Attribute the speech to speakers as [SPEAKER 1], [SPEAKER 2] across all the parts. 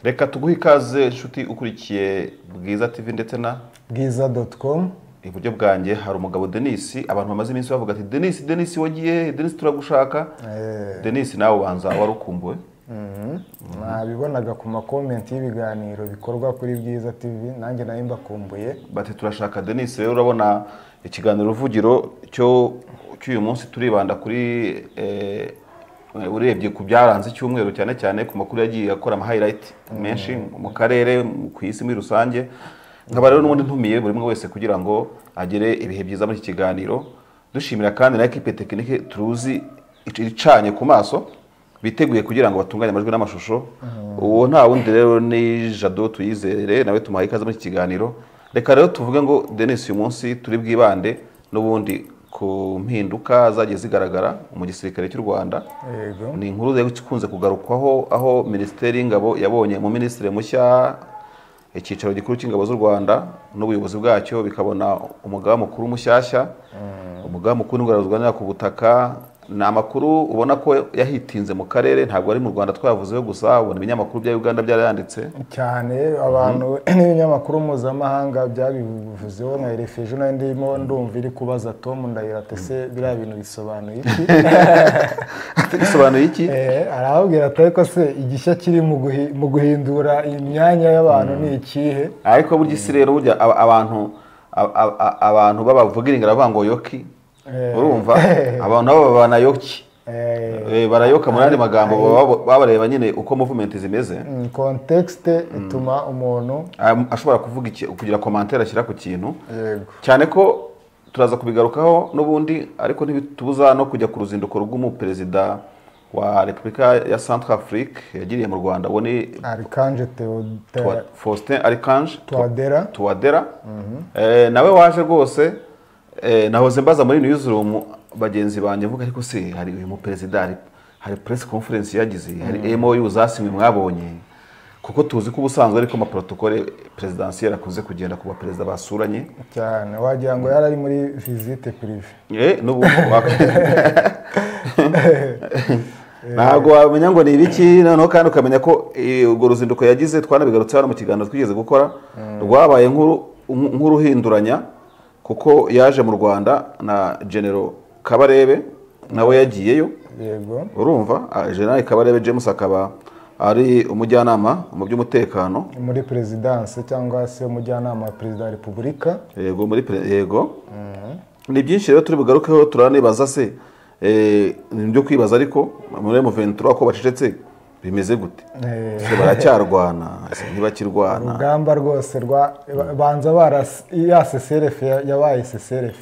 [SPEAKER 1] Reka tuguhe ikaze inshuti ukurikiye Bwiza TV ndetse na
[SPEAKER 2] bwiza.com.
[SPEAKER 1] Iburyo bwanjye hari umugabo Denis, abantu bamaze iminsi bavuga ati Denis wagiye, Denis turagushaka. Denis nawe ubanza warukumbuwe.
[SPEAKER 2] Nabibonaga ku ma comment y'ibiganiro bikorwa kuri Bwiza TV, nanjye nayo mbakumbuye.
[SPEAKER 1] Bati turashaka Denis. Rero urabona ikiganiro ruvugiro cyo uyu munsi turibanda kuri urebye ku byaranze icyumweru cyane cyane ku makuru yagiye akora ama highlight menshi mu karere ku isi muri rusange. Nkaba rero n'ubundi ntumiye buri umwe wese kugira ngo agere ibihe byiza muri iki kiganiro. Dushimira kandi na equipe technique turuzi icanye ku maso biteguye kugira ngo batunganye amajwi n'amashusho. Uwo nta wundi rero ni Jado Tuyizere, nawe tumuhaye ikaze muri iki kiganiro. Reka rero tuvuge ngo Denis uyu munsi turi bwibande n'ubundi ku mpinduka zagiye zigaragara mu gisirikare cy'u Rwanda. Ni inkuru yakunze kugarukwaho aho Minisiteri y'Ingabo yabonye mu minisitiri mushya icyicaro gikuru cy'ingabo z'u Rwanda n'ubuyobozi bwacyo bikabona umugaba mukuru mushyashya. Umugaba mukuru n'ingabo z'Rwanda ku butaka ni amakuru ubona ko yahitinze mu karere, ntabwo ari mu Rwanda twavuzeho gusa, ubona ibinyamakuru bya Uganda byarayanditse
[SPEAKER 2] cyane, abantu n'ibinyamakuru mpuzamahanga byabivuzeho nka RFI nayo ndimo ndumva iri kubaza Tom Ndahiro se biriya bintu bisobanuye iki?
[SPEAKER 1] Bisobanuye iki?
[SPEAKER 2] Arababwira ati ko se igishya kiri mu guhindura imyanya y'abantu ni ikihe?
[SPEAKER 1] Ariko burya isi rero burya abantu babavugira baravuga ngo yoki, urumva abantu nabo banayoki, barayoka mu yandi magambo babareba nyine uko movement zimeze.
[SPEAKER 2] Context ituma umuntu
[SPEAKER 1] ashobora kuvuga iki, kugira commentaire ashyira ku kintu, cyane ko turaza kubigarukaho n'ubundi. Ariko ntibitubuza no kujya ku ruzinduko rw'umuperezida wa Repubulika ya Centrafrique yagiriye mu Rwanda, ubone
[SPEAKER 2] Archange
[SPEAKER 1] Faustin Archange
[SPEAKER 2] Touadera.
[SPEAKER 1] Nawe waje rwose. Nahoze mbaza muri newsroom bagenzi banjye mvuga ariko se hari uyu muperezida, hari press conference yagize, hari MOU zasimwe mwabonye, kuko tuzi ko ubusanzwe ariko ama protocole presidentielle akunze kugenda ku baperezida basuranye
[SPEAKER 2] cyane, wagira ngo yari ari muri visite prive.
[SPEAKER 1] N'ubu ntabwo wamenya ngo ni ibiki, noneho kandi ukamenya ko urwo ruzinduko yagize twanabigarutse hano mu kiganiro twigeze gukora, rwabaye nk'uruhinduranya, kuko yaje mu Rwanda na General Kabarebe nawe yagiyeyo.
[SPEAKER 2] Yego,
[SPEAKER 1] urumva General Kabarebe James akaba ari umujyanama mu by'umutekano muri
[SPEAKER 2] presidence cyangwa se umujyanama wa Perezida wa Repubulika.
[SPEAKER 1] Yego, yego. Ni byinshi rero turi bugarukeho, turanibaza se byo kwibaza, ariko muri M23 ko bacecetse bimeze gute? Baracyarwana ntibakirwana?
[SPEAKER 2] Urugamba rwose banza ya SSRF yabaye SSRF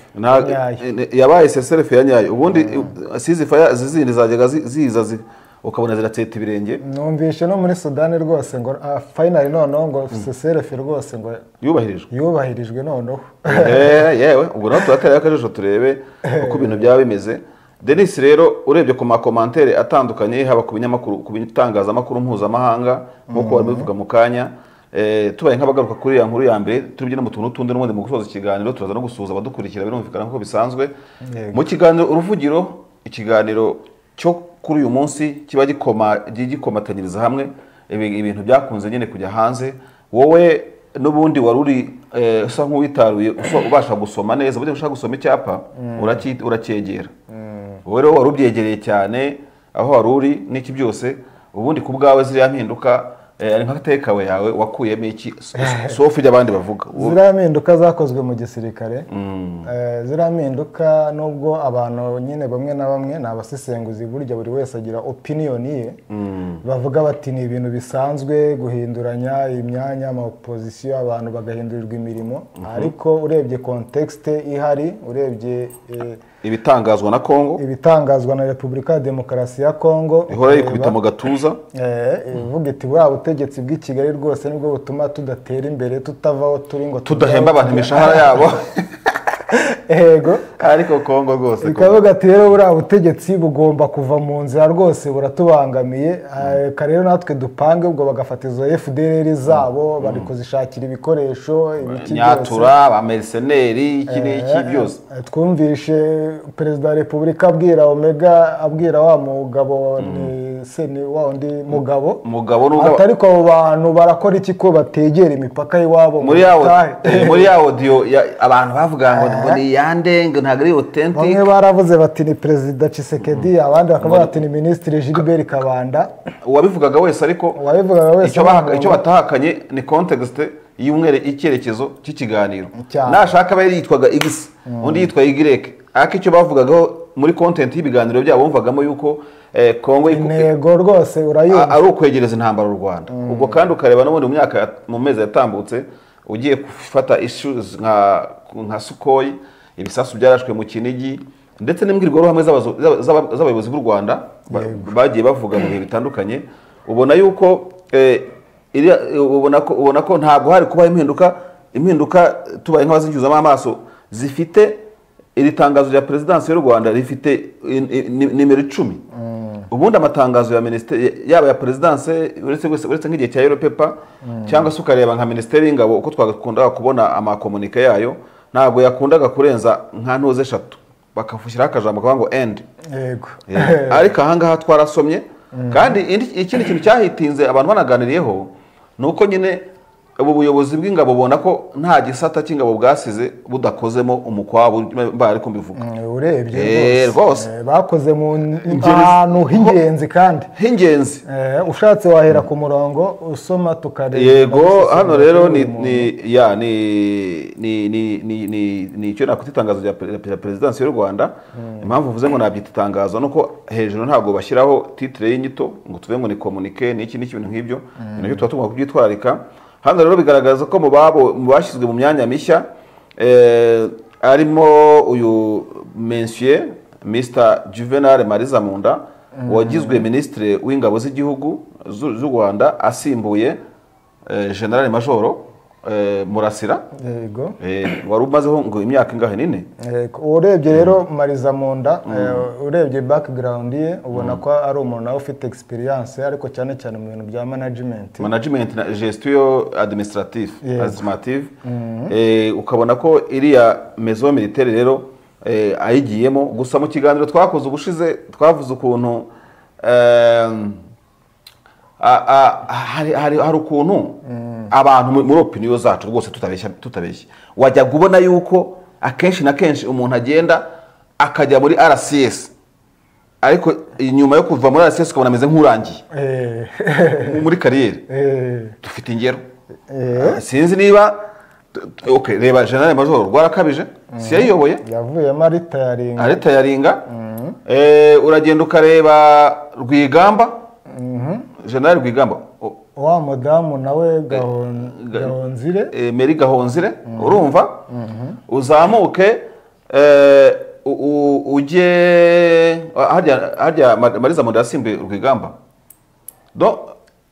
[SPEAKER 1] yabaye SSRF ya nyayo. Ubundi sizifaya zizindi zajyaga ziza ukabona ziratseta ibirenge.
[SPEAKER 2] Numvishe no muri Sudani rwose ngo finally noneho ngo SSRF rwose ngo yubahirijwe noneho.
[SPEAKER 1] Yewe ubwo naho turatera akajisho turebe uko ibintu byaba bimeze. Denis rero urebye ku makomantere atandukanye, haba ku binyamakuru, ku bitangazamakuru mpuzamahanga nk'uko babivuga mu kanya, tubaye nk'abagaruka kuri ya nkuru ya mbere, tubye no mu tuntu tundi n'ubundi mu gusoza ikiganiro turaza no gusuhuza abadukurikira birumvikana nk'uko bisanzwe mu kiganiro uruvugiro. Ikiganiro cyo kuri uyu munsi kiba gikomatanyiriza hamwe ibintu byakunze nyine kujya hanze. Wowe n'ubundi waruri usa nk'uwitaruye, ubasha gusoma neza, burya ushaka gusoma icyapa uracyegera. Wowe rero warubyegereye cyane aho waruri n'iki byose, ubundi ku bwawe ziriya mpinduka ari nk'agatekawe yawe wakuyemo iki sofi y'abandi bavuga?
[SPEAKER 2] Ziriya mpinduka zakozwe mu gisirikare, ziriya mpinduka nubwo abantu nyine bamwe na bamwe ni abasesenguzi, burya buri wese agira opinion ye, bavuga bati ni ibintu bisanzwe guhinduranya imyanya ama opposition, abantu bagahindurirwa imirimo. Ariko urebye context ihari, urebye
[SPEAKER 1] ibitangazwa na Kongo,
[SPEAKER 2] ibitangazwa na Repubulika ya Demokarasi ya Kongo
[SPEAKER 1] ihora yikubita mu gatuza,
[SPEAKER 2] ivuga iti bwa butegetsi bw'i Kigali rwose nibwo butuma tudatera imbere, tutavaho turi ngo
[SPEAKER 1] tudahemba abantu imishahara yabo.
[SPEAKER 2] yego
[SPEAKER 1] ariko Kongo rwose
[SPEAKER 2] ikavuga ati rero buriya butegetsi bugomba kuva mu nzira rwose buratubangamiye, reka rero natwe dupange, ubwo bagafata izo FDLR zabo bari kuzishakira ibikoresho ibiki
[SPEAKER 1] nyatura ba mercenary iki n'iki byose.
[SPEAKER 2] Twumvishe perezida wa repubulika abwira Omega, abwira wa mugabo ni wa undi mugabo atari ko abo bantu barakora iki ko bategera imipaka y'iwabo
[SPEAKER 1] muri ya audio abantu bavuga ngo ni yande ngo ntabwo ari authentic.
[SPEAKER 2] Bamwe baravuze bati ni perezida Tshisekedi, abandi bakavuga bati ni ministre Gilbert Kabanda.
[SPEAKER 1] Uwabivugaga wese ariko icyo batahakanye ni context y'umwere icyerekezo cy'ikiganiro. Nashaka bari yitwaga X undi yitwa Y, ariko icyo bavugagaho muri content y'ibiganiro byabo bumvagamo yuko Kongo
[SPEAKER 2] intego rwose urayumva
[SPEAKER 1] ari ukwegereza intambara u Rwanda. Ubwo kandi ukareba no mu mezi yatambutse ugiye gufata issues nka Sukhoi, ibisasu byarashwe mu Kinigi, ndetse n'imbwirwaruhame z'abayobozi b'u Rwanda bagiye bavuga mu bihe bitandukanye, ubona yuko ubona ko ntabwo hari kuba impinduka tubaye nk'abazinyuzamo amaso zifite. Iri tangazo rya Perezidansi y'u Rwanda rifite nimero 10. Ubundi amatangazo ya ministeri yaba ya Perezidansi uretse nk'igihe cya Europepa cyangwa se ukareba nka Minisiteri y'Ingabo uko twakundaga kubona amakomunike yayo, ntabwo yakundaga kurenza nka ntuze 3 bakafushyiraho akajambo kavuga ngo end.
[SPEAKER 2] Yego
[SPEAKER 1] ariko ahangaha twarasomye kandi ikindi kintu cyahitinze abantu banaganiriyeho nuko nyine ubu buyobozi bw'ingabo bubona ko nta gisata cy'ingabo bwasize budakozemo umukwabo bari kumbivuga.
[SPEAKER 2] Urebye rwose bakoze mu ahantu h'ingenzi kandi h'ingenzi, ushatse wahera ku murongo usoma tukareba.
[SPEAKER 1] Yego hano rero ni icyo nakwita itangazo rya Perezidansi y'u Rwanda. Impamvu uvuze ngo nabyita itangazo nuko hejuru ntabwo bashyiraho titre y'inyito ngo tuve ngo ni communique n'iki n'ibintu nk'ibyo, nacyo tuba tugomba kubyitwararika. Hano rero bigaragaza ko mu bashyizwe mu myanya mishya arimo uyu Monsieur Mr Juvenal Marizamunda wagizwe Ministre w'Ingabo z'igihugu z'u Rwanda asimbuye General Major Murasira.
[SPEAKER 2] Yego
[SPEAKER 1] wari umazeho ngo imyaka ingahe nine.
[SPEAKER 2] Urebye rero Marizamunda urebye background ye ubona ko ari umuntu nawe ufite experience, ariko cyane cyane mu bintu bya management na
[SPEAKER 1] gestion administrative ukabona ko iriya maison militaire rero ayigiyemo. Gusa mu kiganiro twakoze ubushize twavuze ukuntu hari ukuntu abantu muri opinion zacu rwose tutabeshya wajya kubona yuko akenshi na kenshi umuntu agenda akajya muri RCS, ariko inyuma yo kuva muri RCS ukabona ameze nk'urangiye muri kariyeri. Dufite ingero sinzi niba reba General Major Rwarakabije si yayiyoboye,
[SPEAKER 2] yavuyemo
[SPEAKER 1] Arita Yaringa. Uragenda ukareba Rwigamba, General Rwigamba
[SPEAKER 2] wa mudamu nawe Gahonzire,
[SPEAKER 1] Mary Gahonzire. Urumva uzamuke ujye harya Marizamunda yasimbuye Rwigamba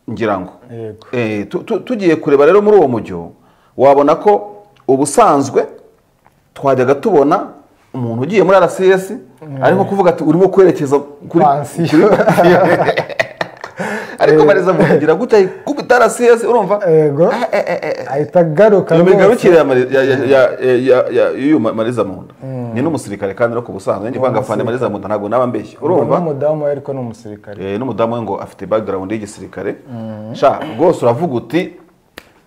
[SPEAKER 1] ngira ngo. Tugiye kureba rero muri uwo mujyo wabona ko ubusanzwe twajyaga tubona umuntu ugiye muri RCS ariko kuvuga ati urimo kwerekeza kuri ariko Marizamunda kugira gutya kubita RCS urumva
[SPEAKER 2] ahita garuka
[SPEAKER 1] imigarukire ya Marizamunda ni n'umusirikare kandi no kubusanzwe ngi kwanga fane Marizamunda ntabwo naba mbeshye urumva
[SPEAKER 2] n'umudamu ariko n'umusirikare
[SPEAKER 1] n'umudamu ngo afite background y'igisirikare. Sha rwose uravuga uti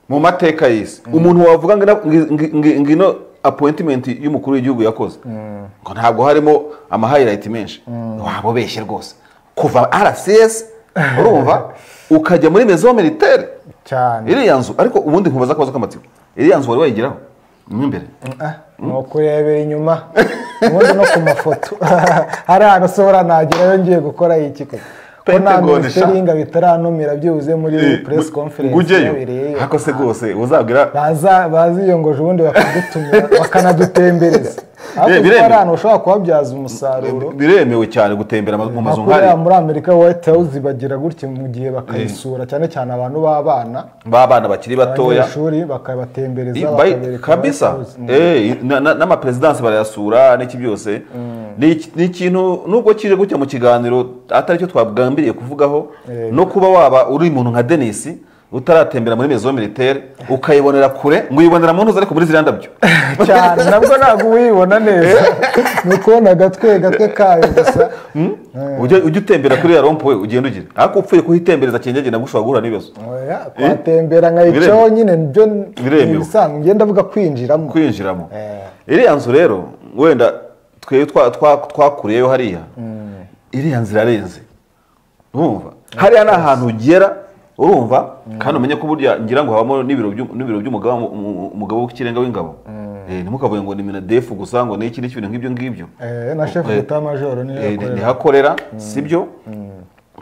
[SPEAKER 1] mu mateka y'isi umuntu wavuga ngino appointment y'umukuru w'igihugu yakoze ngo ntabwo harimo ama highlight menshi, wabo beshye rwose kuva RCS urumva ukajya muri maison militaire
[SPEAKER 2] cyane
[SPEAKER 1] iriya nzu. Ariko ubundi nkubaza akabazo k'amatsiko, iriya nzu wari wayigiraho mo imbere?
[SPEAKER 2] No kurebera inyuma ubundi no ku mafoto hari ahantu ushobora nagerayo ngiye gukora iki ko nta Minisiteri y'Ingabo bitaranumira byuze muri press conference
[SPEAKER 1] yabereye. Hako se rwose uzabwira
[SPEAKER 2] baziyongoje ubundi bakadutumira bakanadutembereza ariko ari ahantu ushobora kuhabyaza umusaruro.
[SPEAKER 1] Biremewe cyane gutembera mu mazu
[SPEAKER 2] nk'ari muri Amerika White House bagira gutya mu gihe bakayisura cyane cyane abantu b'abana bakiri batoya
[SPEAKER 1] abanyeshuri
[SPEAKER 2] bakabatembereza bakabereka
[SPEAKER 1] kabisa n'ama presidence barayasura n'iki byose ni ikintu nubwo kije gutya mu kiganiro atari cyo twabwambiriye kuvugaho no kuba waba uri umuntu nka Denis utaratembera muri maison militaire ukayibonera kure ngo uyibonera mu ntuza ariko muri ziranda byo
[SPEAKER 2] cyane nabwo ntabwo uyibona neza ni ukubona gatwe kayo gusa
[SPEAKER 1] ujya utembera kuri ya rompo we ugenda ugira ariko upfuye kuhitembereza cyengege nabwo ushobora guhura n'ibibazo
[SPEAKER 2] kwatembera nkayicaho nyine nibyo bisanzwe ngenda avuga kwinjiramo iriya nzu rero wenda twe twakuriyeyo hariya iriya nzira arenze urumva hariya ni ahantu ugera urumva kandi umenye ko burya ngira ngo habamo n'ibiro by'umugabo w'ikirenga w'ingabo ntimukavuye ngo ni Minadefu gusa ngo n'iki n'ibintu nk'ibyo na chef d'état major
[SPEAKER 1] ni hakorera sibyo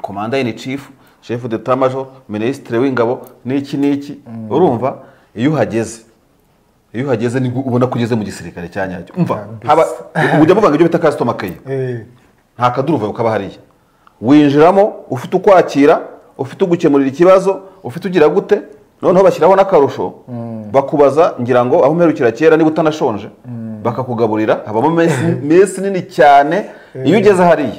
[SPEAKER 1] commander in chief chef d'état major ministre w'ingabo n'iki urumva iyo uhageze ni ubona kugeze mu gisirikare cyanyacyo umva haba ujya muvanga ibyo bita customer care nta kaduruva ukaba hariya winjiramo ufite ukwakira ufite ugukemurira ikibazo ufite ugira gute noneho bashyiraho n'akarusho bakubaza ngira ngo aho umerukira kera niba utanashonje bakakugaburira habamo mesi nini cyane iyo ugeze hariya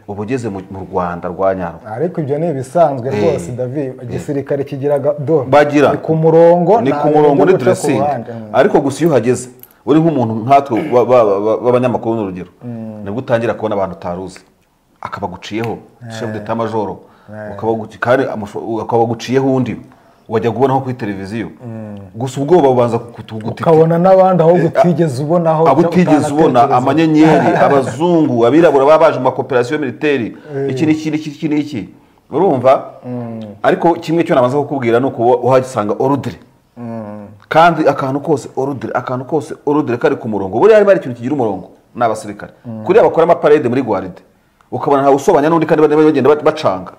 [SPEAKER 1] uba ugeze mu Rwanda rwa nyarwo
[SPEAKER 2] ariko ibyo ni ibisanzwe rwose David igisirikare kigiraga
[SPEAKER 1] bagira
[SPEAKER 2] ni ku murongo
[SPEAKER 1] ni dressing ariko gusa iyo uhageze uri nk'umuntu nkatwe b'abanyamakuru n'urugero nibwo utangira kubona abantu utaruzi akabaguciyeho chef d'état major ukaba guciyeho undi wajya kubonaho kuri televiziyo gusa ubwoba bubanza kutugutika
[SPEAKER 2] ukabona n'abandi aho utigeze ubonaho
[SPEAKER 1] abo utigeze ubona amanyenyeri abazungu abirabura babaje mu makoperasiyo militaire iki n'iki urumva ariko kimwe cyo nabanza kukubwira nuko uhagisanga ordre kandi akantu kose ordre kari ku murongo buri hari ikintu kigira umurongo n'abasirikare kuri abakora amaparade muri Guaride ukabona nta usobanya n'undi kandi bagenda bacanga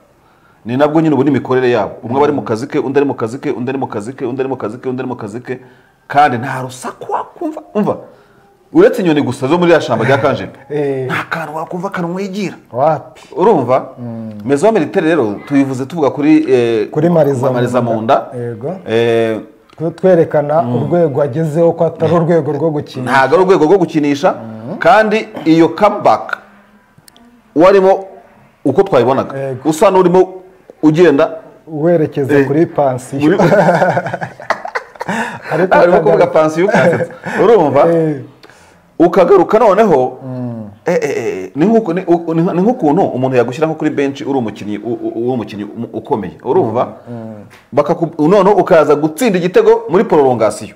[SPEAKER 1] ni nabwo nyine ubu n'imikorere yabo umwe bari mu kazi ke undi ari mu kazi ke undi ari mu kazi ke undi ari mu kazi ke undi ari mu kazi ke kandi nta rusaku wakumva umva uretse inyoni gusa zo muri ya shamba rya Kanjebe nta kantu wakumva kanwigira
[SPEAKER 2] wapi
[SPEAKER 1] urumva maison militaire rero tuyivuze tuvuga kuri Mariza Munda
[SPEAKER 2] yego twerekana urwego agezeho ko atari urwego rwo gukinisha
[SPEAKER 1] ntago ari urwego rwo gukinisha kandi iyo comeback warimo uko twayibonaga usa n'urimo ugenda
[SPEAKER 2] werekeza kuri pansiyo
[SPEAKER 1] ariko kuvuga pansiyo urumva ukagaruka noneho ni nk'ukuntu umuntu yagushyira nko kuri bench uri umukinnyi ukomeye urumva noneho ukaza gutsinda igitego muri prolongation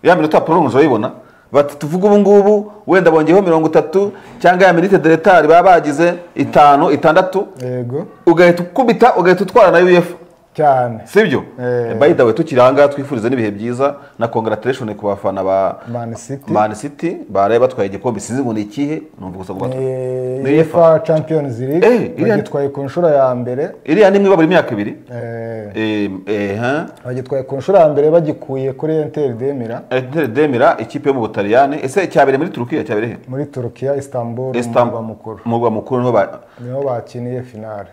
[SPEAKER 1] ya minota prolongation urayibona bati tuvuga ubu ngubu wenda bongeyeho 30 cyangwa ya minute de retard baba bagize 5 6
[SPEAKER 2] yego
[SPEAKER 1] ugahita ukubita ugahita utwara na UEFA
[SPEAKER 2] cyane
[SPEAKER 1] sibyo by the way tukiranga twifuriza n'ibihe byiza na congratulation ku bafana ba Man City baraye batwaye igikombe sinzi ngo ni ikihe numva gusa ngo
[SPEAKER 2] ni UEFA Champions League bagitwaye ku nshuro ya mbere
[SPEAKER 1] iriya nimwe baburi imyaka 2
[SPEAKER 2] bagitwaye ku nshuro ya mbere bagikuye kuri Inter de Milan ikipe yo mu Butaliyani ese cyabere muri Turukiya cyabere muri Turukiya Istanbul
[SPEAKER 1] mu mukuru
[SPEAKER 2] niho bakiniye finale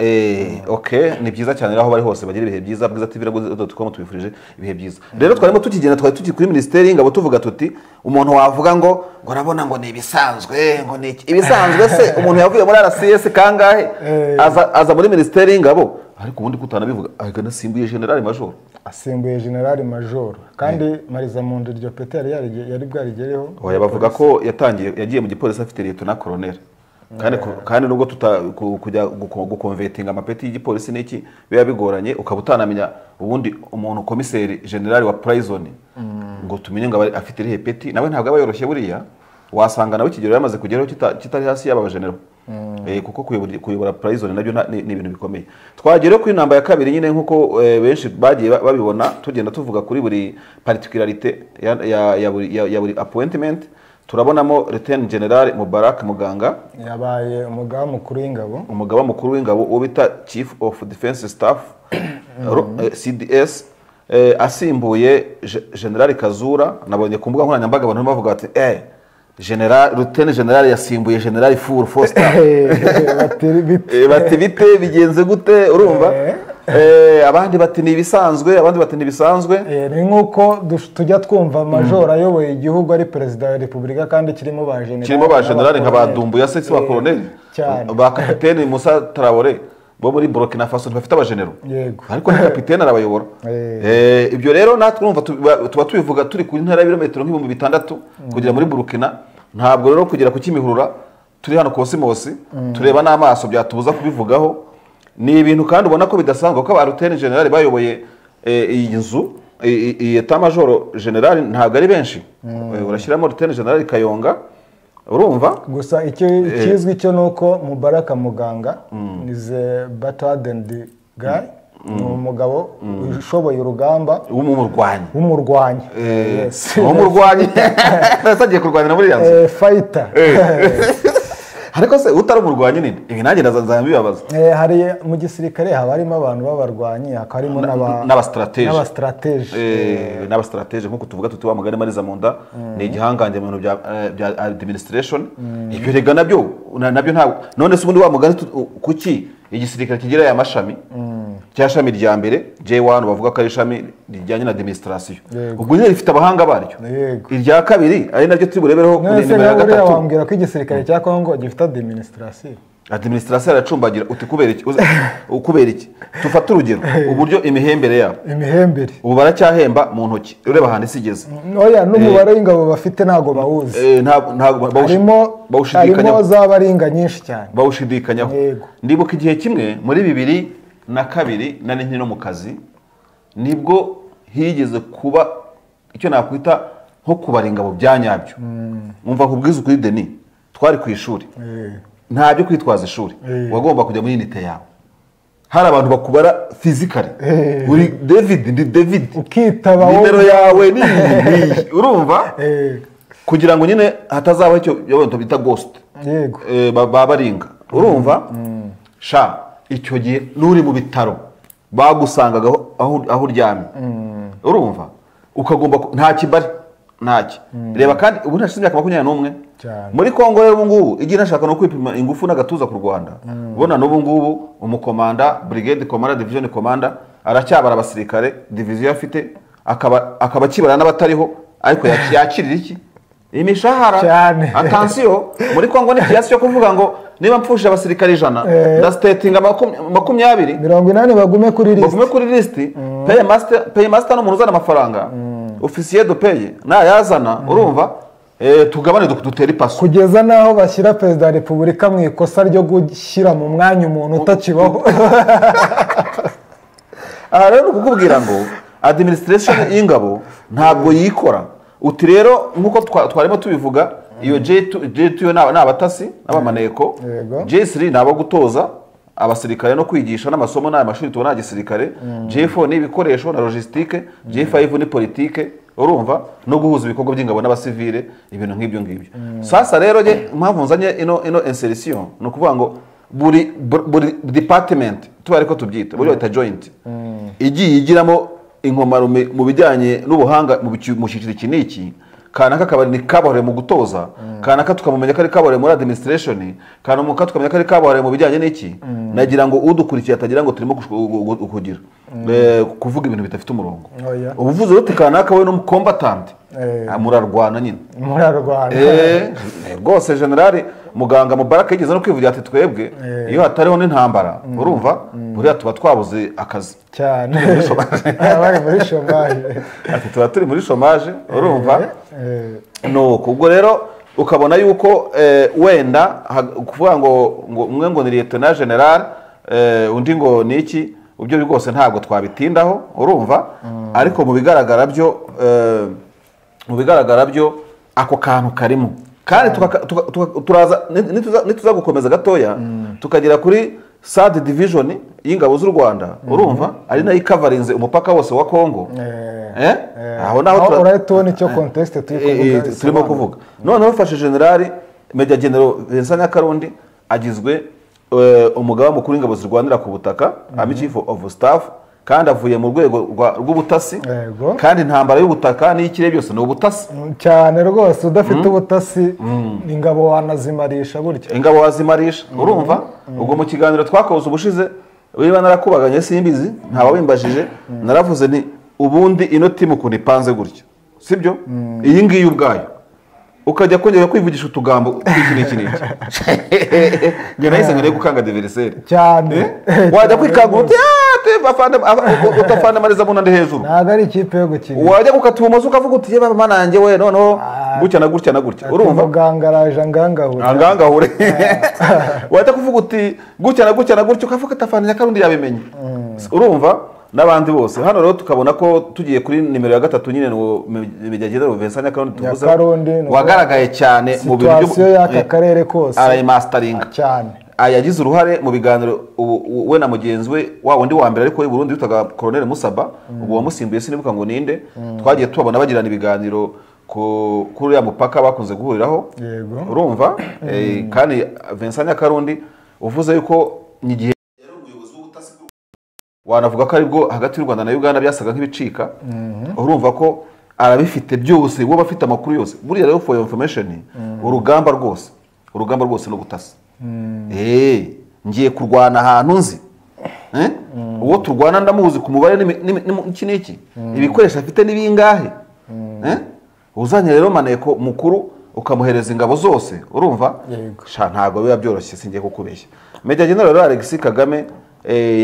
[SPEAKER 1] okay ni byiza cyane aho bari hose bagira ibihe byiza bwiza tv.com tubifurije ibihe byiza rero twarimo tukigenda twari tuki kuri ministeri y'ingabo tuvuga tuti umuntu wavuga ngo urabona ngo ni ibisanzwe ngo ni ibisanzwe se umuntu yavuye muri RCS kangahe aza muri ministeri y'ingabo ariko ubundi kutanabivuga ahagana simbuye general major
[SPEAKER 2] asimbuye general major kandi Mariza Munda iryo pete yari bwarigereho
[SPEAKER 1] oya bavuga ko yagiye mu gipolisi afite lieutenant colonel kandi nubwo kujya gukonvertinga amapeti y'igipolisi n'iki biba bigoranye ukaba utanamenya ubundi umuntu komiseri general wa prison ngo tumenye ngo afite irihe peti nawe ntabwo aba yoroshye buriya wasanga nawe ikigero yamaze kugeraho kitari hasi y'aba general kuko kuyobora prison nabyo ni ibintu bikomeye twagere kuri namba ya kabiri nyine nkuko benshi bagiye babibona tugenda tuvuga kuri buri particularité ya buri appointment turabonamo Lieutenant General Mubarak Muganga
[SPEAKER 2] yabaye umugaba
[SPEAKER 1] mukuru w'ingabo wo bita Chief of Defense Staff CDS asimbuye General Kazura nabonye ku mbuga nkoranyambaga abantu bavuga bati Lieutenant General yasimbuye General Full Foster bati bite bigenze gute urumva abandi bati ni ibisanzwe abandi bati ni bisanzwe
[SPEAKER 2] ni nkuko tujya twumva major ayoboye igihugu ari perezida wa repubulika kandi kirimo ba
[SPEAKER 1] general nka badumbuye se ba colonel ba capitaine Musa Traoré bo muri Burkina Faso bafite abagenero ariko ni kapitene arabayobora ibyo rero natwe numva tuba tubivuga turi ku ntara y'ibirometero nk'ibihumbi 600 kugera muri Burkina ntabwo rero kugera ku Kimihurura turi hano Kosimosi tureba n'amaso byatubuza kubivugaho ni ibintu kandi ubona ko bidasanzwe ko Lieutenant General bayoboye iyi nzu iyi Etat Major General ntabwo ari benshi urashyiramo Lieutenant General Kayonga urumva
[SPEAKER 2] gusa icyo kizwi cyo nuko Mubaraka Muganga is a battered guy ni umugabo ushoboye urugamba
[SPEAKER 1] w'umurwanyi nasagiye kurwanira muri yanzu
[SPEAKER 2] fighter
[SPEAKER 1] ariko se utari umurwanyi nini ibi nanjye ndazanzanya bibabaza
[SPEAKER 2] hari mu gisirikare haba harimo abantu b'abarwanyi harimo
[SPEAKER 1] n'abastrategie nk'uko tuvuga tuti wa mugani Mariza Munda ni igihangange mu bintu bya administration ibyo rega nabyo ntabwo none se ubundi wa mugani kuki igisirikare kigira ya mashami cya shami rya mbere J1 bavuga ko ari shami rijyanye na administration ubwo nyine rifite abahanga baryo irya kabiri ari naryo turi burebereho
[SPEAKER 2] kuri nimero ya gatatu wambwira ko igisirikare cya Kongo gifite
[SPEAKER 1] administration aracumbagira uti kubera iki tufata urugero uburyo imihembere yabo ubu baracyahemba mu ntoki ureba handi sigeze
[SPEAKER 2] oya n'umubare w'ingabo bafite ntago bawuzi
[SPEAKER 1] ntago
[SPEAKER 2] harimo z'abaringa nyinshi cyane
[SPEAKER 1] bawushidikanyaho ndibuka igihe kimwe muri 2002 nari nkino mu kazi nibwo higeze kuba icyo nakwita nko kubara ingabo byanyabyo umva kubwiza kuri Denis twari ku ishuri ntabyo kwitwaza ishuri wagomba kujya muri unité yawe hari abantu bakubara physically uri David
[SPEAKER 2] ukitaba
[SPEAKER 1] nimero yawe ni urumva kugira ngo nyine hatazabaho icyo y'abantu bita ghost
[SPEAKER 2] yego
[SPEAKER 1] babaringa urumva sha icyo gihe nuri mu bitaro bagusangaga aho uryamye urumva ukagomba nta kibari ntaki reba kandi ubu ntashimye imyaka 21 muri Kongo rero ngubu igihe nashaka no kwipima ingufu n'agatuza ku Rwanda ubona n'ubu ngubu umukomanda brigade commander division commander aracyabara abasirikare division afite akaba kibara n'abatariho ariko yakirira iki imishahara attention muri Kongo ni kiasi cyo kuvuga ngo niba mpfusha abasirikare 100 da statinga 20 bagume kuri list pay master no munuzana amafaranga officier de paye na yazana urumva tugabane dutera ipaso
[SPEAKER 2] kugeza naho bashyira president wa Republika mu ikosa ryo gushyira mu mwanya umuntu utakibaho
[SPEAKER 1] rero kukubwira ngo administration y'ingabo ntabwo yikora uti rero nkuko twarimo tubivuga iyo J2 n'abatasi n'abamaneko J3 nabo gutoza abasirikare no kwigisha n'amasomo n'amashuri tubona gisirikare J4 ni ibikoresho na logistique J5 ni politique urumva no guhuza ibikorwa by'ingabo n'abasivile ibintu nk'ibyo ngibyo sasa rero mpamvu nzanye ino insertion no kuvuga ngo buri department tubare ko tubyita buri bita joint igiye igiramo inkomaro mu bijyanye n'ubuhanga mu cyiciro kiniki kanaka kabari ni kabore mu gutoza kanaka tukamumenya ko ari kabore muri administration kanaka tukamenya ko ari kabore mu bijyanye n'iki nagira ngo udukurikiye atagira ngo turimo kugira kuvuga ibintu bitafite umurongo ubuvuze uti kanaka we no combatant murarwana nyine rwose general muganga Mubaraka yigeze no kwivugira ati twebwe iyo hatariho n'intambara urumva buriya tuba twabuze akazi
[SPEAKER 2] cyane abari muri chômage
[SPEAKER 1] ati tuba turi muri chômage urumva no kubwo rero ukabona yuko wenda kuvuga ngo umwe ngo ni Lieutenant General undi ngo niki ubyo bigose ntabwo twabitindaho urumva ariko mu bigaragara byo ako kantu karimo kandi turaza nituza gukomeza gatoya tukagera kuri SAD division y'ingabo z'u Rwanda urumva ari nayo coverinze umupaka wose wa Kongo
[SPEAKER 2] aho naho urayitoni cyo context
[SPEAKER 1] turimo kuvuga noneho ufashe general Major General Vincent Nyakarundi agizwe umugaba mukuru w'ingabo z'u Rwanda ku butaka ami chief of staff kandi avuye mu rwego rw'ubutasi
[SPEAKER 2] Yego.
[SPEAKER 1] kandi intambara y'ubutaka n'ikirere byose ni ubutasi
[SPEAKER 2] cyane rwose udafite ubutasi ingabo wanazimarisha burya
[SPEAKER 1] ingabo wazimarisha urumva ubwo mu kiganiro twakoze ubushize wiba narakubaganye simbizi ntawabimbajije naravuze nti ubundi ino timu ukuntu ipanze gutya sibyo iyi ngiyi ubwayo ukajya kongera kwivugisha utugambo tw'iki n'iki n'iki njye nahise ngo gukanga diveriseri
[SPEAKER 2] cyane
[SPEAKER 1] wajya kwikangura uti utafana amariza mu nandi hejuru
[SPEAKER 2] ntabwo ari ikipe yo gukina
[SPEAKER 1] wajya gukata ibumoso ukavuga uti yewe mama nanjye we noneho gutya na gutya na gutya urumva
[SPEAKER 2] mugangaraje
[SPEAKER 1] angangahure wajya kuvuga uti gutya na gutya na gutya ukavuga atafana nyakarundi yabimenye urumva n'abandi bose hano rero tukabona ko tugiye kuri nimero ya 3 nyine ngo Mejagendera Vincent Nyakarundi tuvuze wagaragaye cyane mu bintu
[SPEAKER 2] situasiyo y'aka karere kose
[SPEAKER 1] arayimasteringa
[SPEAKER 2] cyane
[SPEAKER 1] yagize uruhare mu biganiro we na mugenzi we wa wundi wa mbere ariko i Burundi yitaga Colonel Musaba ubwo wamusimbuye sinibuka ngo ninde twagiye tubabona bagirana ibiganiro kuri ya mupaka bakunze guhuriraho urumva kandi Vincent Nyakarundi uvuze yuko n'igihe wanavuga ko aribwo hagati y'u Rwanda na Uganda byasaga nk'ibicika urumva ko arabifite byose wowe bafite amakuru yose buriya rero for your information urugamba rwose no gutasa ngiye kurwana ahantu nzi uwo turwana ndamuzi ku mubare n'iki n'iki ibikoresho afite n'ibingahe uzanye rero maneko mukuru ukamuhereza ingabo zose urumva ntabwo biba byoroshye singiye kukubeshya Mejagendera rero Alexis Kagame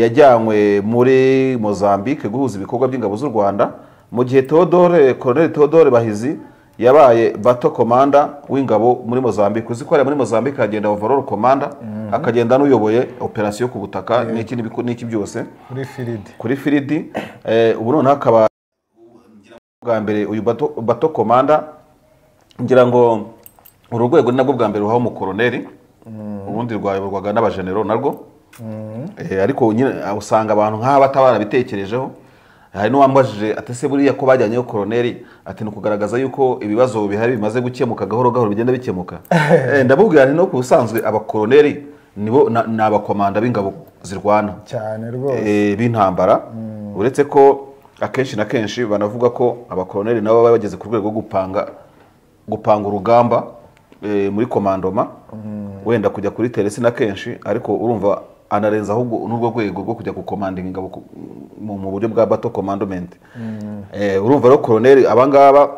[SPEAKER 1] yajyanywe muri Mozambique guhuza ibikorwa by'ingabo z'u Rwanda mu gihe Colonel Theodore Bahizi yabaye bato commander w'ingabo muri Mozambique uzikorera muri Mozambique agenda overall commander akagenda n'uyoboye operation ku butaka n'iki byose kuri Firidi ubu none hakaba bwa mbere uyu bato commander ngira ngo urugwego nabwo bwa mbere ruhaho mu colonel ubundi rwayoborwaga n'abagenero narwo ariko nyine usanga abantu nk'aba batabara bitekerejeho hari n'uwambajije atese buriya ko bajyanyeho colonel ati no kugaragaza yuko ibibazo bihari bimaze gukemuka gahoro gahoro bigenda bikemuka ndabubwira nti no kubusanzwe abakoloneli nibo n'abakomanda b'ingabo zirwana
[SPEAKER 2] cyane rwose
[SPEAKER 1] b'intambara uretse ko akenshi na kenshi banavuga ko abakoloneli nabo baba bageze ku rwego rwo gupanga urugamba muri komandoma wenda kujya kuri teresi na kenshi ariko urumva anarenza ahubwo n'urwo rwego rwo kujya gukomandinga ingabo mu buryo bwa bato commandment urumva rero colonel abangaba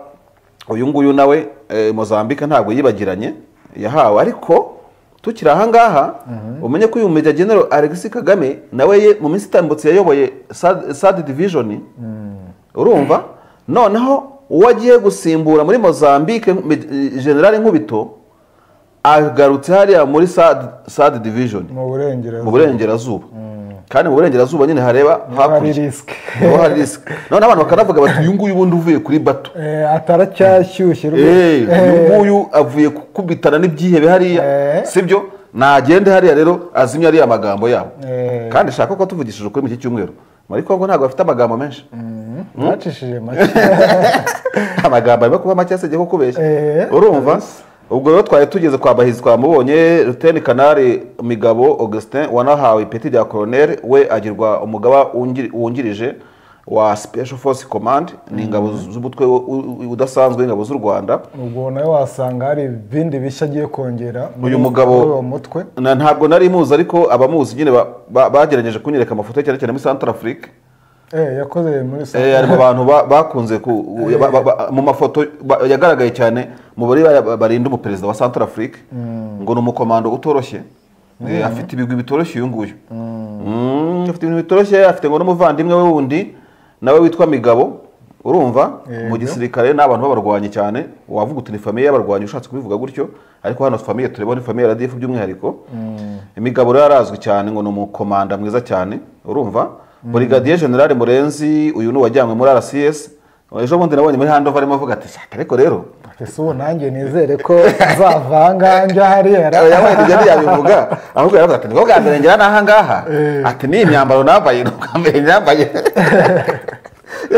[SPEAKER 1] uyu nguyu nawe Mozambique ntabwo yibagiranye yahawe ariko tukira aha ngaha umenye ko uyu Mejagendera Alexis Kagame nawe mu minsi itambutse yayoboye SAD division urumva noneho uwagiye gusimbura muri Mozambique General Nkubito agarutse hariya muri SAD division mu burengerazuba kandi mu burengerazuba nyine hareba hakurya hari risk none abantu bakanavuga bati uyu nguyu ubundi uvuye kuri bato
[SPEAKER 2] ataracyashyushye
[SPEAKER 1] uyu nguyu avuye kubitana n'ibyihebe hariya sibyo nagende hariya rero azimya ariya amagambo yabo kandi shaka ko tuvugishije ukuri mu iki cyumweru muri Kongo ntabwo bafite amagambo menshi
[SPEAKER 2] bacishije make
[SPEAKER 1] amagambo arimo kuba make asege ko kubeshya urumva ubwo rero twari tugeze kwa Bahizi twamubonye Lieutenant Colonel Migabo Augustin wanahawe ipeti rya colonel we agirwa umugaba wungirije wa Special Force Command ni ingabo z'ubutwe udasanzwe ingabo z'u Rwanda
[SPEAKER 2] ubwo nawe wasanga hari ibindi bishya agiye kongera
[SPEAKER 1] uyu mugabo
[SPEAKER 2] mutwe
[SPEAKER 1] ntabwo nari muzi ariko abamuzi nyine bagerageje kunyereka amafoto cyane cyane muri Central Africa
[SPEAKER 2] yakoze muri
[SPEAKER 1] ari mu bantu bakunze mu mafoto yagaragaye cyane mu bari barinda umuperezida wa Central Africa ngo ni umukomando utoroshye afite ibigwi bitoroshye uyu nguyu afite ibintu bitoroshye afite ngo n'umuvandimwe we wundi nawe witwa Migabo urumva mu gisirikare n'abantu b'abarwanyi cyane wavuga uti ni famille y'abarwanyi ushatse kubivuga gutyo ariko hano famille tureba ni famille ya RDF by'umwihariko Migabo rero arazwi cyane ngo ni umukomanda mwiza cyane urumva Brigadier General Murenzi uyu ni wajyanywe muri RCS ejo bundi nabonye muri handover arimo avuga ati ariko rero
[SPEAKER 2] ese ubu nanjye nizere ko zavanga njya hariya
[SPEAKER 1] yabaye njye yabivuga ahubwo yaravuga ati ngo bwambere ngera naha ngaha ati ni imyambaro nambaye n'ubwambere nambaye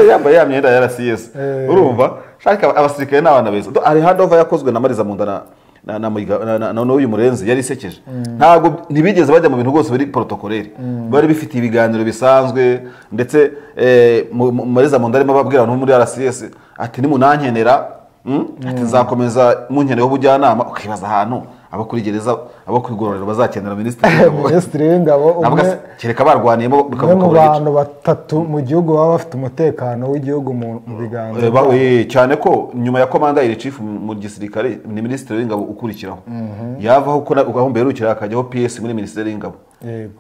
[SPEAKER 1] yambaye ya myenda ya RCS urumva shaka abasirikare n'abana beza ari handover yakozwe na Mariza Mundana n'uyu murenzi yari isekeje ntabwo ntibigeze bajya mu bintu rwose biri protokolere bari bifite ibiganiro bisanzwe ndetse Mariza Mondo arimo ababwira abantu muri RCS ati nimunankenera ati nzakomeza munkeneho ubujyanama ukibaza ahantu abo kuri gereza abo kwigororero bazakenera
[SPEAKER 2] minisitiri w'ingabo
[SPEAKER 1] kereka barwaniyemo
[SPEAKER 2] mu bantu batatu mu gihugu baba bafite umutekano w'igihugu mu biganza
[SPEAKER 1] cyane ko nyuma ya komanda iri chief mu gisirikare ni minisitiri w'ingabo ukurikiraho yavaho uko mbere ukira akajyaho PS muri minisiteri y'ingabo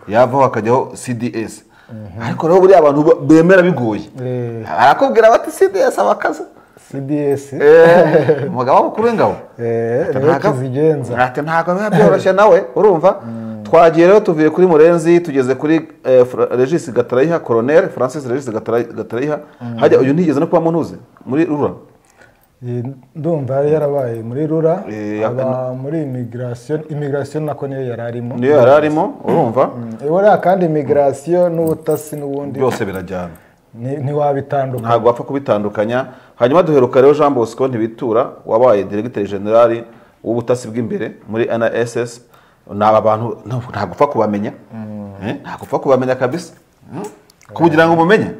[SPEAKER 1] yavaho akajyaho CDS ariko rero buri abantu bemera bigoye arakubwira bati CDS abakaza
[SPEAKER 2] CDS
[SPEAKER 1] umugabo mukuru w'ingabo
[SPEAKER 2] zigenza
[SPEAKER 1] ntabwo biba byoroshye nawe urumva twagiye rero tuvuye kuri murenzi tugeze kuri Regis Gatarayiha Colonel Francis Regis Gatarayiha hajya uyu ntigeze no kuba muntuze muri rura
[SPEAKER 2] ndumva yarabaye muri rura aba muri immigration nako niyo yararimo
[SPEAKER 1] urumva
[SPEAKER 2] ibora kandi immigration n'ubutasi n'ubundi
[SPEAKER 1] byose birajyana
[SPEAKER 2] ntiwabitandukanya
[SPEAKER 1] ntabwo wapfa kubitandukanya hanyuma duheruka rero Jean Bosco Ntibitura wabaye Directeur General w'ubutasi bw'imbere muri NSS n'aba bantu ntabwo upfa kubamenya ntabwo upfa kubamenya kabisa kugira ngo umumenye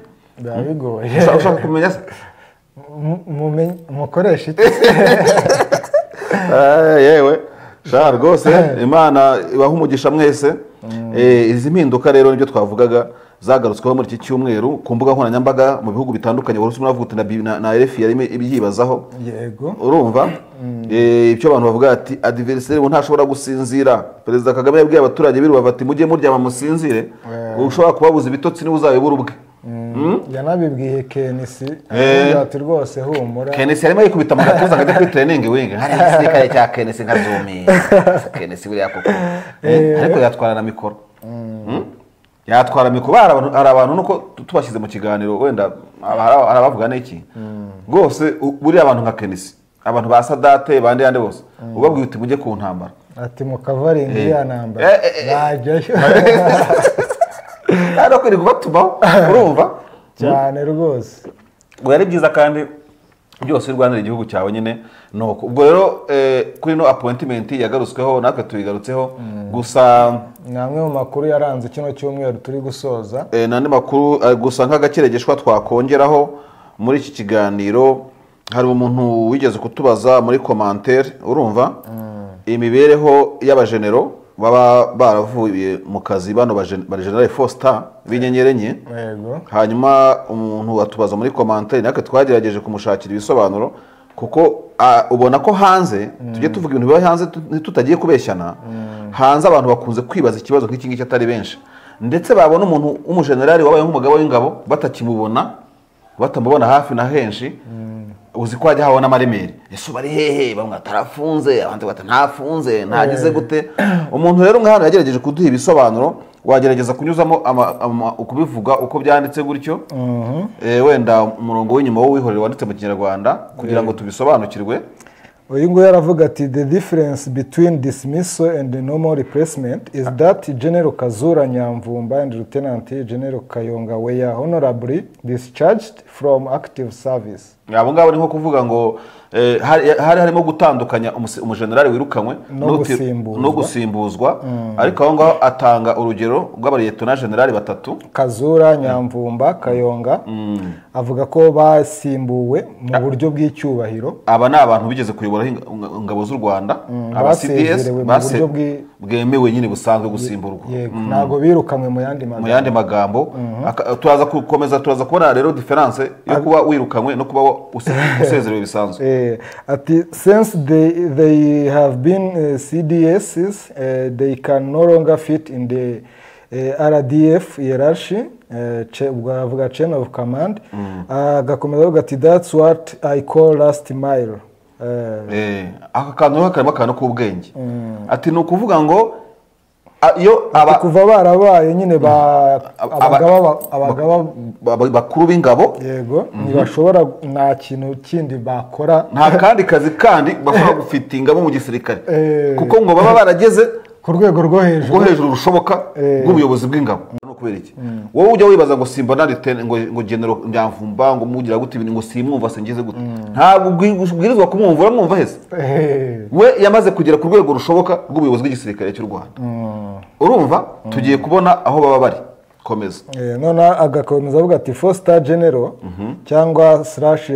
[SPEAKER 2] bigoye
[SPEAKER 1] ushaka kumenya se
[SPEAKER 2] mukoresha iki
[SPEAKER 1] yewe sha rwose Imana ibaha umugisha mwese izi mpinduka rero nibyo twavugaga zagarutsweho muri iki cyumweru ku mbuga nkoranyambaga mu bihugu bitandukanye urusi muravuga na RFI yarimo ibiyibazaho
[SPEAKER 2] yego
[SPEAKER 1] urumva ibyo abantu bavuga ati adversaire ntashobora gusinzira Perezida Kagame yabwiye abaturage biruba bati mujye muryama musinzire ushobora kubabuza ibitotsi niba uzayobora ubwe
[SPEAKER 2] yanabibwiye Kenisi ati rwose humura
[SPEAKER 1] Kenisi yarimo yikubita mu gatuza akajya kuri training wing hari igisirikare cya Kenisi nka Zumi Kenisi buriya koko ariko yatwara na mikoro yatwara mikoro hari abantu nuko tubashyize mu kiganiro wenda arabavuga n'iki rwose buriya abantu nka Kenisi abantu ba Sadate bandi yande bose ubabwiye uti mujye ku ntambara
[SPEAKER 2] ati mukavaringi ya ntambara bajyayo
[SPEAKER 1] ariko iri kubatumaho urumva
[SPEAKER 2] cyane rwose
[SPEAKER 1] ngo yari byiza kandi byose urwanira igihugu cyawe nyine nuko ubwo rero kuri no appointment yagarutsweho natwe tubigarutseho gusa
[SPEAKER 2] namwe mu makuru yaranze kino cyumweru turi gusoza
[SPEAKER 1] nandi makuru gusa nk'agakiregeshwa twakongeraho muri iki kiganiro hari umuntu wigeze kutubaza muri commentaire urumva imibereho y'abagenero baba baravuye mu kazi bano ba General Foster binyenyerenye hanyuma umuntu atubaza muri commentaire nake twagerageje kumushakira ibisobanuro kuko ubona ko hanze tujye tuvuga ibintu biba hanze tutagiye kubeshyana hanze abantu bakunze kwibaza ikibazo nk'iki ngiki atari benshi ndetse babona umuntu w'umugenerali wabaye nk'umugabo w'ingabo batakimubona batamubona hafi na henshi uzi ko hajya habona amaremere ese bari hehe bamwe atarafunze abandi batanafunze ntagize gute umuntu rero nk'ahantu yagerageje kuduha ibisobanuro wagerageza kunyuzamo ukubivuga uko byanditse gutyo wenda umurongo w'inyuma wo wihorera wanditse mu Kinyarwanda kugira ngo tubisobanukirwe
[SPEAKER 2] uyu nguyu aravuga ati the difference between dismissal and normal replacement is that General Kazura Nyamvumba and Lieutenant General Kayonga were honorably discharged from active service.
[SPEAKER 1] Abo ngabo ni nko kuvuga ngo hari harimo gutandukanya umugenerali wirukanywe no gusimbuzwa ariko aho ngaho atanga urugero rw'abariyetona generali batatu
[SPEAKER 2] Kazura Nyamvumba Kayonga avuga ko basimbuwe mu buryo bw'icyubahiro
[SPEAKER 1] aba ni abantu bigeze kuyobora ingabo z'u Rwanda aba CDS bwemewe nyine busanzwe gusimburwa
[SPEAKER 2] ntago birukanywe mu yandi magambo
[SPEAKER 1] turaza turaza kubona rero difference yo kuba wirukanywe no kuba usezerewe bisanzwe
[SPEAKER 2] ati since they have been CDSs they can no longer fit in the RDF hierarchy bwavuga chain of command agakomeza avuga ati that's what I call last mile
[SPEAKER 1] aka kantu karimo akantu k'ubwenge ati ni ukuvuga ngo iyo
[SPEAKER 2] kuva barabaye nyine abagaba
[SPEAKER 1] bakuru b'ingabo
[SPEAKER 2] yego ntibashobora nta kintu kindi bakora
[SPEAKER 1] nta kandi kazi kandi bashobora gufitinga mu gisirikare kuko ngo baba barageze
[SPEAKER 2] ku rwego rwo hejuru
[SPEAKER 1] rushoboka rw'ubuyobozi bw'ingabo. No kubera iki wowe ujya wibaza ngo simba na litene ngo general Nyamvumba ngo mugira gute ibintu ngo simwumva sengeze gute, ntabwo ubwirizwa kumwumva, uramwumva hese we yamaze kugera ku rwego rushoboka rw'ubuyobozi bw'igisirikare cy'u Rwanda. Urumva tugiye kubona aho baba bari. Komeza.
[SPEAKER 2] None agakomeza avuga ati 4-star general cyangwa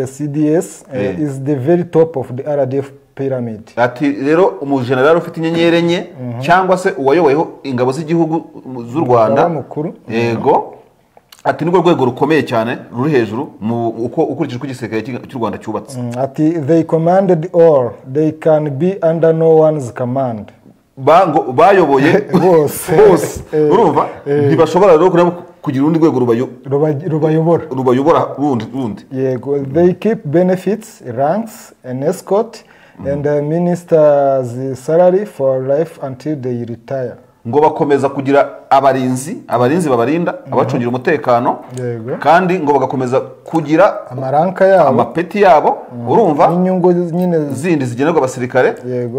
[SPEAKER 2] /CDS is the very top of the RDF pyramid.
[SPEAKER 1] Ati rero umujenerali ufite inyenyeri enye cyangwa se uwayoboyeho ingabo z'igihugu z'u Rwanda, yego, ati nirwo rwego rukomeye cyane ruri hejuru uko ukurikije uko igisirikare cy'u Rwanda cyubatse.
[SPEAKER 2] Ati they commanded all, they can be under no one's command.
[SPEAKER 1] Bayoboye bose. Urumva ntibashobora rero kugira urundi rwego rubayobora rundi.
[SPEAKER 2] Yego, they keep benefits, ranks and escort and the minister's salary for life until they retire.
[SPEAKER 1] Ngo bakomeza kugira abarinzi babarinda, abacungira umutekano, kandi ngo bagakomeza kugira
[SPEAKER 2] amaranka yabo,
[SPEAKER 1] amapeti yabo, urumva
[SPEAKER 2] n'inyungu nyine
[SPEAKER 1] zindi zigenerwa abasirikare,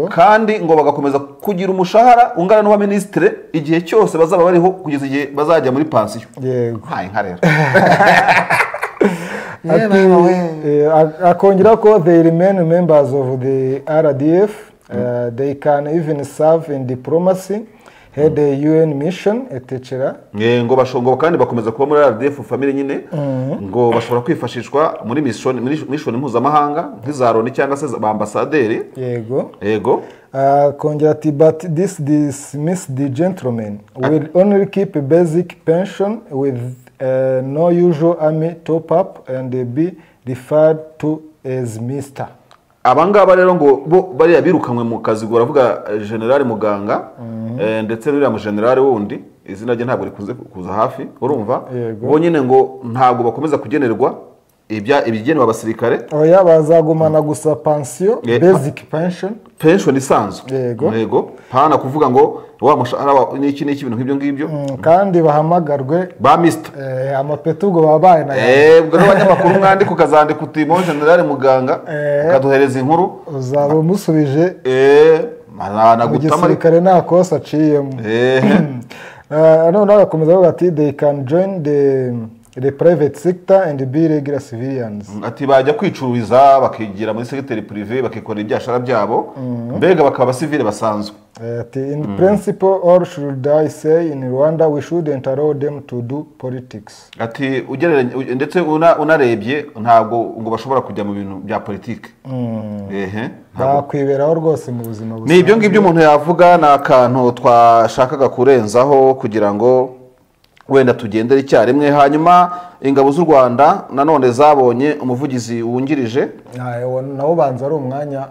[SPEAKER 1] kandi ngo bagakomeza kugira umushahara ungana n'uwa ministre igihe cyose bazaba bariho kugeza igihe bazajya muri pansiyo.
[SPEAKER 2] Yego,
[SPEAKER 1] nka rero
[SPEAKER 2] akongera ko they remain members of the RDF, they can even serve in diplomacy, head a UN mission etc.
[SPEAKER 1] Ngo bashongo kandi bakomeza kuba muri RDF family nyine, ngo bashobora kwifashishwa muri mission mpuzamahanga nk'iza Loni cyangwa se ba ambassadeur. Yego.
[SPEAKER 2] Kongera ati but this dismissed gentlemen will only keep a basic pension with no usual army top up and be referred to as Mr.
[SPEAKER 1] Abangaba rero ngo bo bari birukanwe mu kazi, ngo ravuga General Muganga ndetse n'uriya mu general wundi izina rye ntabwo rikunze kuza hafi. Urumva bo nyine ngo ntabwo bakomeza kugenerwa ibigenwa abasirikare,
[SPEAKER 2] oya bazagumana gusa pension, basic pension
[SPEAKER 1] isanzwe. Yego, pana kuvuga ngo wa mushahara n'iki ibintu nk'ibyo ngibyo,
[SPEAKER 2] kandi bahamagarwe
[SPEAKER 1] ba Mr.
[SPEAKER 2] amapetu ubwo babaye na
[SPEAKER 1] ubwo n'abanyamakuru mwandika ukazandika uti mo General Muganga ukaduhereza inkuru
[SPEAKER 2] uzaba umusubije
[SPEAKER 1] nagutama
[SPEAKER 2] igisirikare nta kosa aciyemo. None agakomeza avuga ati they can join the private sector and be regular civilians.
[SPEAKER 1] Ati bajya kwicururiza bakigira muri secteur privé bakikora ibyashara byabo, mbega bakaba civile basanzwe.
[SPEAKER 2] Ati in principle or should I say in Rwanda we shouldn't allow them to do politics.
[SPEAKER 1] Ati ugereranye ndetse unarebye ntabwo ngo bashobora kujya mu bintu bya politike.
[SPEAKER 2] Bakwiberaho rwose mu buzima busanzwe.
[SPEAKER 1] Ni ibyo ngibyo umuntu yavuga, na akantu twashakaga kurenzaho kugira ngo wenda tugendere icyarimwe. Hanyuma ingabo z'u Rwanda nanone zabonye umuvugizi wungirije,
[SPEAKER 2] nawo banza ari umwanya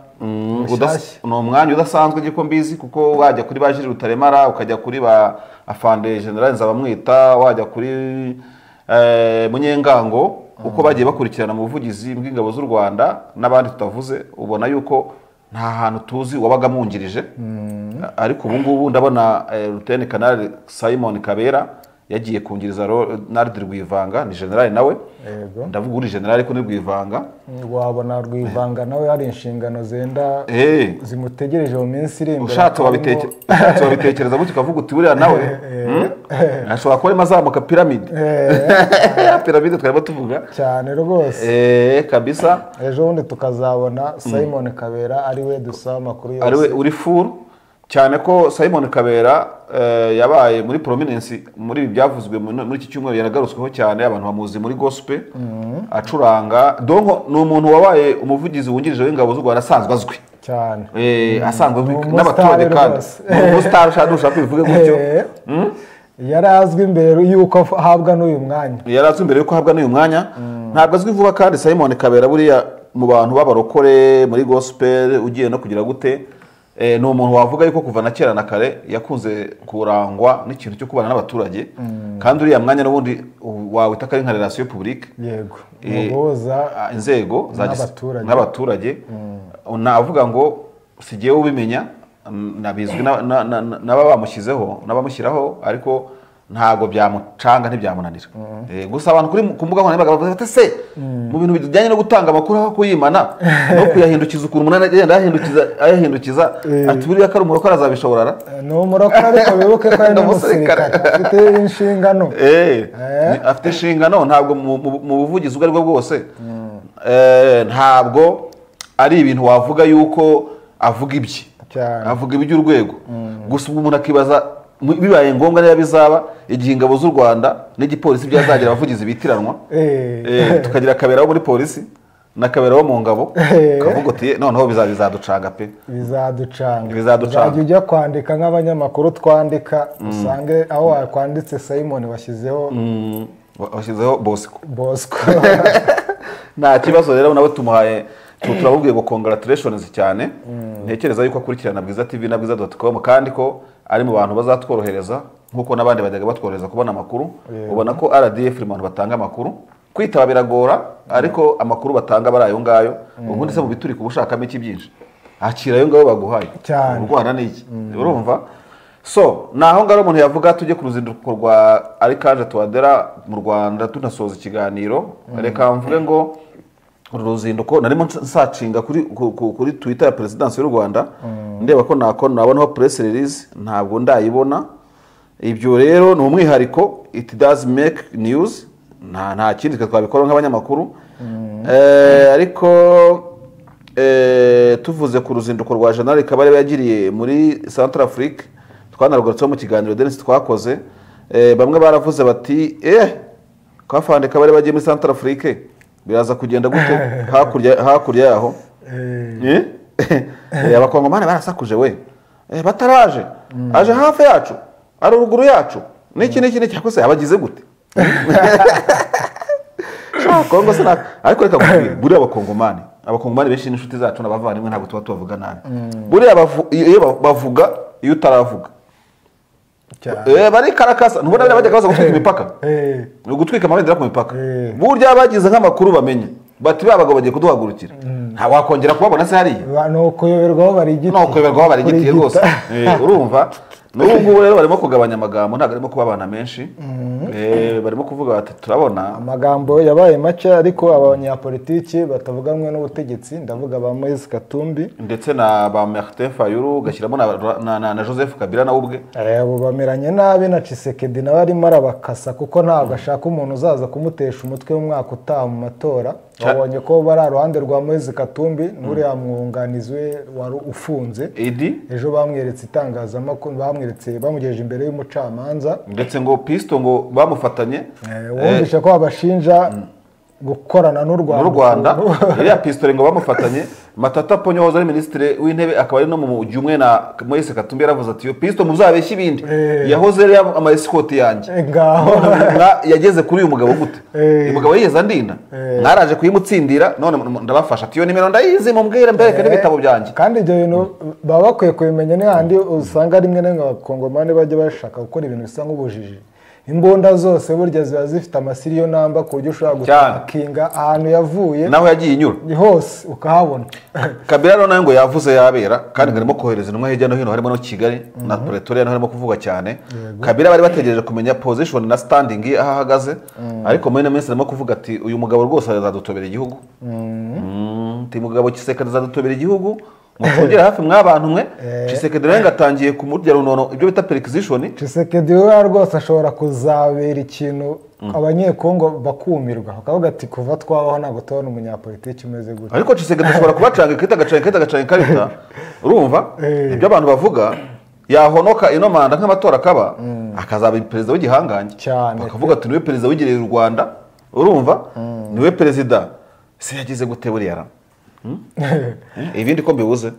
[SPEAKER 1] no mwanya udasanzwe giko mbizi, kuko wajya kuri bajiri Rutaremara ukajya kuri ba Afande General Nzabamwita, wajya kuri Munyengango, uko bagiye bakurikirana mu buvugizi bw'ingabo z'u Rwanda n'abandi tutavuze, ubona yuko nta hantu tuzi wabaga mwungirije. Ariko ubu ngubu ndabona Lieutenant Colonel Simon Kabera yagiye kungiriza Nard Rwivanga, ni general nawe. Ndavuga uri general ariko ni Rwivanga.
[SPEAKER 2] Wabona Rwivanga nawe hari inshingano zenda zimutegereje mu minsi iri imbere.
[SPEAKER 1] Ushatse wabitekereza gutyo ukavuga uti buriya nawe ashobora kuba mazamuka piramide. Piramide twarimo tuvuga
[SPEAKER 2] cyane rwose.
[SPEAKER 1] Kabisa.
[SPEAKER 2] Ejo bundi tukazabona Simon Kabera ari we dusaba amakuru yose.
[SPEAKER 1] Ari we uri full cyane ko Simon Kabera yabaye muri prominence muri ibi byavuzwe muri iki cyumweru, yaragarutsweho cyane, abantu bamuzi muri gospel acuranga. Donc ni umuntu wabaye umuvugizi wungirije w'ingabo z'u Rwanda asanzwe azwi
[SPEAKER 2] cyane,
[SPEAKER 1] asanzwe n'abaturage kandi mu star ushaka bivuge gutyo.
[SPEAKER 2] Yarazwi imbere yuko ahabwa n'uyu mwanya,
[SPEAKER 1] yarazwi imbere yuko ahabwa n'uyu mwanya, ntabwo azwi vuba. Kandi Simon Kabera buriya mu bantu b'abarokore muri gospel ugiye no kugira gute, ni umuntu wavuga yuko kuva na kera na kare yakunze kurangwa n'ikintu cyo kubana n'abaturage, kandi uriya mwanya n'ubundi wawita ko ari nka relation publique.
[SPEAKER 2] Yego, mugoza
[SPEAKER 1] inzego n'abaturage. Navuga ngo sigiye ubimenya, nabizwi n'aba bamushyizeho n'abamushyiraho, ariko ntabwo byamucanga ntibyamunanira. Gusa abantu ku mbuga nkoranyambaga bavuga bati se mu bintu bijyanye no gutanga amakuru aho kuyimana no kuyahindukiza ukuntu umuntu agenda ayahindukiza ati buriya ko ari umurokore azabishobora.
[SPEAKER 2] Ni umurokore ariko wibuke ko ari n'umusirikare afite inshingano.
[SPEAKER 1] Afite inshingano, ntabwo mu buvugizi ubwo ari bwo bwose ntabwo ari ibintu wavuga yuko avuga ibye, avuga iby'urwego gusa. Ubwo umuntu akibaza bibaye ngombwa niba bizaba igihe ingabo z'u Rwanda n'igipolisi byazagira abavugizi bitiranwa, tukagira Kabera wo muri polisi na Kabera wo mu ngabo, kavuga uti noneho bizaducanga pe,
[SPEAKER 2] bizaducanga. Ujya kwandika nk'abanyamakuru twandika usange aho wakwanditse Simon washyizeho Bosco.
[SPEAKER 1] Nta kibazo rero nawe tumuhaye, turabubwiye ngo congratulations cyane. Ntekereza yuko akurikirana Bwiza TV na bwiza.com kandi ko ari mu bantu bazatworohereza nkuko nabandi bajyaga batworohereza kubona amakuru. Ubona ko RDF iri mu bantu batanga amakuru, kwitaba biragora ariko amakuru batanga bari ayo ngayo. Ubundi se mu biturika ubushakamo iki byinshi akira ayo ngayo baguhaye urwana n'iki, urumva? So naho ngaro umuntu yavuga tujye ku ruzinduko rwa Archange Touadera mu Rwanda tunasoza ikiganiro. Reka mvuge ngo uruzinduko narimo nsacinga kuri Twitter ya Presidence y'u Rwanda, ndeba ko nabonaho press release, ntabwo ndayibona. Ibyo rero ni umwihariko, it does make news, nta kindi twabikora nk'abanyamakuru. Ariko tuvuze ku ruzinduko rwa General Kabarebe yagiriye muri Central Africa, twanarugarutseho mu kiganiro Dennis twakoze. Bamwe baravuze bati Kafande Kabarebe bagiye muri Central Africa biraza kugenda gute hakurya yaho. Abakongomani barasakuje we, bataraje aje hafi yacu, ari uruguru yacu, niki cyakose abagize gute? Kongo sana ariko reka buriya abakongomani benshi n'inshuti zacu n'abavandimwe ntabwo tuba tubavuga nabi. Buriya bavuga iyo utaravuga. Bari karakasa ntubona bajya kabaza gutwika imipaka, gutwika amabendera ku mipaka. Burya bagize nk'amakuru bamenye bati babagabo bagiye kuduhagurukira, nta wakongera kubabona se hariya.
[SPEAKER 2] Nuko yoberwaho bari igiti
[SPEAKER 1] rwose, urumva? N'ubu rero barimo kugabanya amagambo, ntabwo arimo kubabana menshi. Barimo kuvuga bati turabona
[SPEAKER 2] amagambo yabaye make, ariko abanyapolitiki batavuganwe n'ubutegetsi, ndavuga ba Moise Katumbi
[SPEAKER 1] ndetse na ba Martin Fayulu, gashyiramo na Joseph Kabila nawe ubwe.
[SPEAKER 2] Abo bameranye nabi na Tshisekedi nawe arimo arabakasa kuko ntabwo ashaka umuntu uzaza kumutesha umutwe mu mwaka utaha mu matora. Wabonye ko bari ruhande rwa Moise Katumbi n'uriya mwunganizi we wari ufunze. Ejo bamweretse itangazamakuru, bamugejeje imbere y'umucamanza, ndetse
[SPEAKER 1] ngo Pisto ngo bamufatanye.
[SPEAKER 2] Wumvisha ko abashinja gukorana n'u Rwanda. Iriya Pisto ngo bamufatanye. Matata Ponyo wahoze ari minisitiri w'intebe akaba ari no mu mujyi umwe na Moise Katumbi yaravuze ati yo Pisto muzabeshya ibindi, yahoze ari amaescort yanjye. Yageze kuri uyu mugabo gute? Uyu mugabo yigeze andinda, naraje kuyimutsindira none ndabafasha ati yo nimero ndayizi mumbwire mbereke n'ibitabo byanjye. Kandi ibyo bintu baba bakwiye kubimenya, n'ahandi usanga rimwe na rimwe abakongomani bajya bashaka gukora ibintu bisa nk'ubujiji. Imbunda zose burya ziba zifite amasiriyo namba ku buryo ushobora gukinga ahantu yavuye
[SPEAKER 1] naho yagiye inyura
[SPEAKER 2] hose ukahabona.
[SPEAKER 1] Kabila rero nawe ngo yavuze yabera kandi harimo kohereza intumwa hirya no hino, harimo no Kigali na Pretoria naho harimo kuvuga cyane. Kabila bari bategereje kumenya position na standing aho ahagaze, ariko muri minsi arimo kuvuga ati uyu mugabo rwose azadutobera igihugu. Mugabo Tshisekedi azadutobera igihugu, mukongera hafi mw'abantu mwe. Tshisekedi nawe ngatangiye kumurya runono ibyo bita perquisition.
[SPEAKER 2] Tshisekedi we rwose ashobora kuzabera ikintu abanyekongo bakumirwa, bakavuga ati kuva twabaho ntabwo tubona umunyapolitiki umeze gutya.
[SPEAKER 1] Ariko Tshisekedi ashobora kubacanga ikita karita, urumva ibyo abantu bavuga. Yahonoka ino manda nk'amatora akaba akazaba perezida w'igihangange, bakavuga ati niwe perezida wigirira u Rwanda, urumva? Niwe perezida se yagize gute buriya? Ibindi ko mbibuze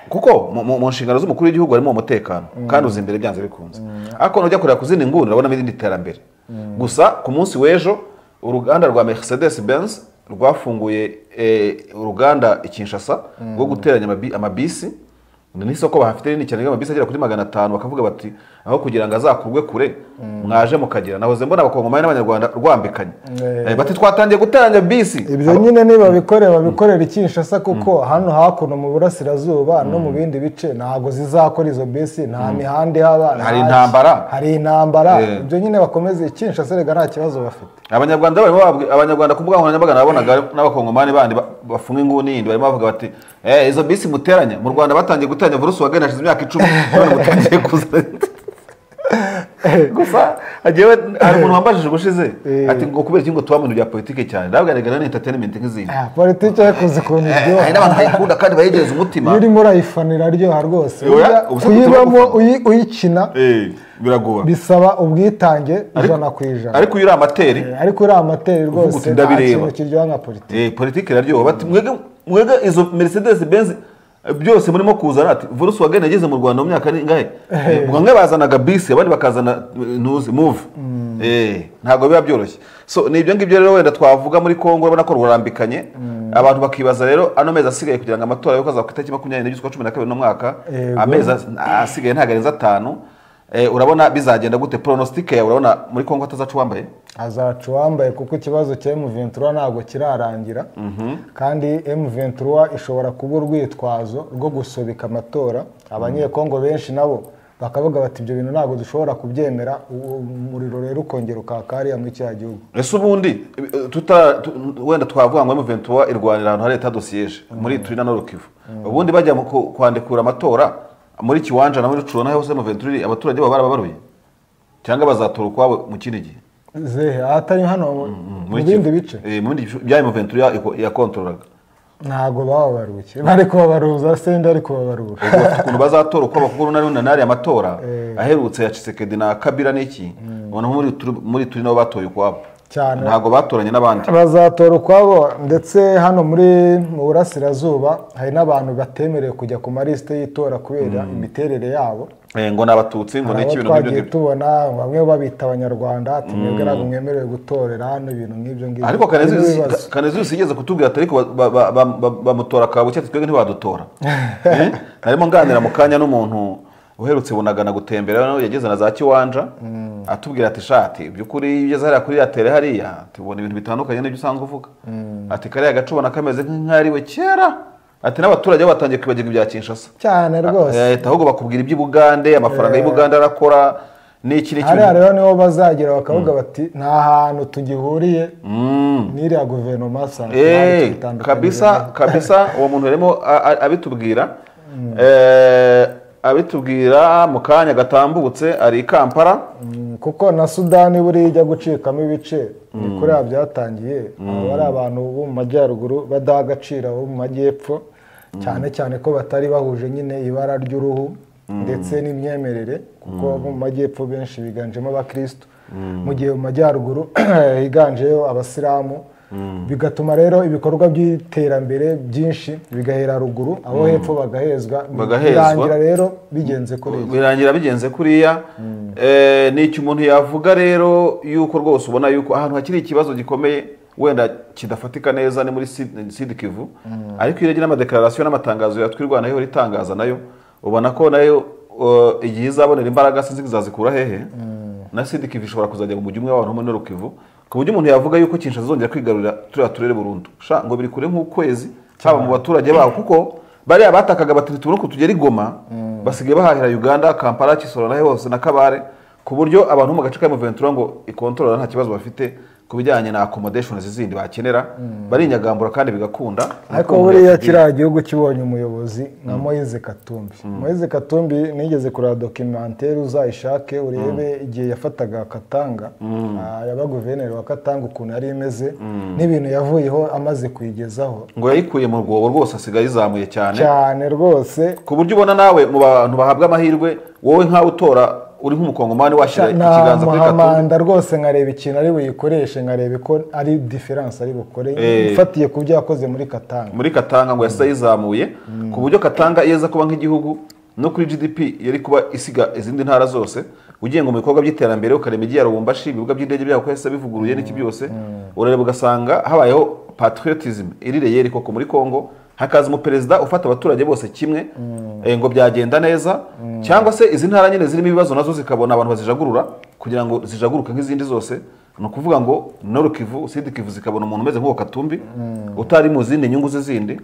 [SPEAKER 1] kuko mu nshingano z'umukuru w'igihugu harimo umutekano kandi uzi imbere byanze bikunze. Ariko nujya kureba kuzindi nguni urabona ibindi terambere. Gusa ku munsi w'ejo uruganda rwa Mercedes Benz rwafunguye uruganda i Kinshasa rwo guteranya amabisi. N'isoko bahafite nini cyane, amabisi agera kuri 500, bakavuga bati aho kugira ngo azakurwe kure mwaje mukagira nahoze mbona abakongomani n'abanyarwanda rwambikanye bati twatangiye guteranya bisi
[SPEAKER 2] ibyo nyine niba babikorera i Kinshasa kuko hano hakuno mu burasirazuba no mu bindi bice ntabwo zizakora izo bisi nta mihanda ihaba hari intambara ibyo nyine bakomeze i Kinshasa rega nta kibazo bafite
[SPEAKER 1] abanyarwanda ku mbuga nkoranyambaga nabonaga n'abakongomani bandi bafunga inguni yindi barimo bavuga bati izo bisi muteranya mu Rwanda batangiye guteranya Volkswagen hashize imyaka 10 none mutangiye kuzana gusa agiye hari umuntu wambajije gushize ati ngo kubera ngo tuba mu bya politike cyane ndabwiraga na entertainment nk'izindi
[SPEAKER 2] politike yakoze kuntu ibyo
[SPEAKER 1] hari n'abantu bayikunda kandi bayegereza umutima
[SPEAKER 2] iri muri ayifanira ryo rwose kuyibamo uyikina
[SPEAKER 1] biragora
[SPEAKER 2] bisaba ubwitange 100%.
[SPEAKER 1] ariko uri amateri
[SPEAKER 2] rwose
[SPEAKER 1] ndabireba
[SPEAKER 2] kiryoha nka politike
[SPEAKER 1] politike iraryoha bati mwege izo Mercedes Benz byose murimo kuzana ati Volkswagen yageze mu Rwanda mu myaka ingahe mwe bazanaga bisi abandi bakazana ntuzi move ntago biba byoroshye so ni ibyo ngibyo rero wenda twavuga muri Kongo urabona ko rurambikanye abantu bakibaza rero ano mezi asigaye kugira ngo amatora yo kaza ku itariki 24/12 no mwaka amezi asigaye ntagarenza 5 urabona bizagenda gute pronostic yawe urabona muri Kongo atazacu wambaye
[SPEAKER 2] azacu wambaye kuko ikibazo cya M23 ntago kirarangira kandi M23 ishobora kuba urwitwazo rwo gusobika amatora abanyekongo benshi nabo bakavuga bati ibyo bintu ntago dushobora kubyemera umuriro rero ukongera ukakariya muri cya gihugu
[SPEAKER 1] ese ubundi wenda twavuga ngo M23 irwanira ahantu hari leta dosiyeje muri Turina no Rukivu ubundi bajya kwandikura amatora muri Kiwanja na muri Rucuro naho hose M23 abaturage baba barabaruye cyangwa bazatora kwabo mu kindi gihe
[SPEAKER 2] atari hano mu bindi bice
[SPEAKER 1] mu bindi bya M23 yakontroraga
[SPEAKER 2] ntago babaruke bari ko babaruza sende ariko babaruka
[SPEAKER 1] ukuntu bazatora uko bakuru nari amatora aherutse ya Tshisekedi na Kabila n'iki ubona muri turi nabo batoye kwabo ntago batoranye n'abandi
[SPEAKER 2] bazatora kwabo ndetse hano mu burasirazuba hari n'abantu batemerewe kujya ku marisite y'itora kubera imiterere yabo
[SPEAKER 1] ngo nabatutsi ngo n'iki bintu
[SPEAKER 2] nk'ibyo tubona bamwe babita abanyarwanda ati mwebwe ntabwo mwemerewe gutorera hano ibintu nk'ibyo ngibyo
[SPEAKER 1] ariko Kanezi usigeze kutubwira ati ariko bamutora kabuke ati twebwe ntibadutora narimo nganira mu kanya n'umuntu uherutse bunagana gutembera no yageze na za Kiwanja atubwira ati shati byukuri ugeze hariya kuri yatere hariya tubona ibintu bitandukanye n'ibyo usanzwe uvuga ati kariya gacubona kameze nk'ariwe kera ati n'abaturage batangiye kwibagirwa ibya Kinshasa
[SPEAKER 2] cyane rwose
[SPEAKER 1] ahubwo bakubwira iby'Ubugande amafaranga y'Ubugande arakora n'iki
[SPEAKER 2] hariya rero niho bazagira bakavuga bati nta hantu tugihuriye n'iriya guverinoma
[SPEAKER 1] kabisa uwo muntu rero abitubwira mu kanya gatambutse ari Kampala
[SPEAKER 2] kuko na Sudani buri ijya gucikamo ibice ni kuri byatangiye ari abantu bo mu majyaruguru badaha agaciro bo mu majyepfo cyane cyane ko batari bahuje nyine ibara ry'uruhu ndetse n'imyemerere kuko mu majyepfo benshi biganjemo abakristo mu gihe mu majyaruguru higanjeyo abasilamu bigatuma rero ibikorwa by'iterambere byinshi bigahera ruguru abo hepfo bagahezwa birangira rero bigenze kuriya n'icyo umuntu yavuga rero yuko rwose ubona yuko ahantu hakiri ikibazo gikomeye wenda kidafatika neza ni muri Sud Kivu ariko iyo yagira amadekararasiyo n'amatangazo yatwirwanaho ritangaza nayo ubona ko nayo igihe izabonera imbaraga sinzi kizazikura hehe na Sud Kivu ishobora kuzajya mu mujyi umwe w'abantu muri Rukivu ku buryo umuntu yavuga yuko Kinshasa zongera kwigarurira turiya turere burundu ngo biri kure nk'ukwezi cyaba mu baturage babo kuko bari abatakaga batiri tubona ko tugera Goma basigaye bahahira Uganda Kampala Kisoro naho hose na Kabare ku buryo abantu mu gace ka M23 ngo ikontorora nta kibazo bafite kubijyanye na accommodations zindi bakenera bari inyagambura kandi bigakunda ariko buriya kiriya gihugu kibonye umuyobozi nka Moise Katumbi Moise Katumbi nigeze kureba documentaire uzayishake urebe igihe yafataga Katanga yaba guverineri wa Katanga ukuntu yari imeze n'ibintu yavuyeho amaze kuyigezaho
[SPEAKER 1] ngo yayikuye mu rwobo rwose asigaye izamuye
[SPEAKER 2] cyane rwose
[SPEAKER 1] ku buryo ubona nawe mu bantu bahabwa amahirwe wowe nkawe utora uri nk'umukongomani washyira ikiganza kuri
[SPEAKER 2] Katumbi rwose nkareba ikintu ari buyikoreshe nkareba ko ari difference ari bukore ifatiye ku byo yakoze muri Katanga
[SPEAKER 1] ngo yasayizamuye ku buryo Katanga yeza kuba nk'igihugu no kuri GDP yari kuba isiga izindi ntara zose ugiye ngo mu bikorwa by'iterambere ukarema igiye Lubumbashi ibibuga by'indege byabo kwese bivuguruye n'iki byose urareba ugasanga habayeho patriotism irireye koko muri Kongo hakaza umuperezida ufata abaturage bose kimwe ngo byagenda neza, cyangwa se izi ntara nyine zirimo ibibazo nazo zikabona abantu bazijagurura kugira ngo zijaguruke nk'izindi zose. Ni ukuvuga ngo Nord Kivu, Sud Kivu zikabona umuntu umeze nk'uwo Katumbi utari mu zindi nyungu ze zindi,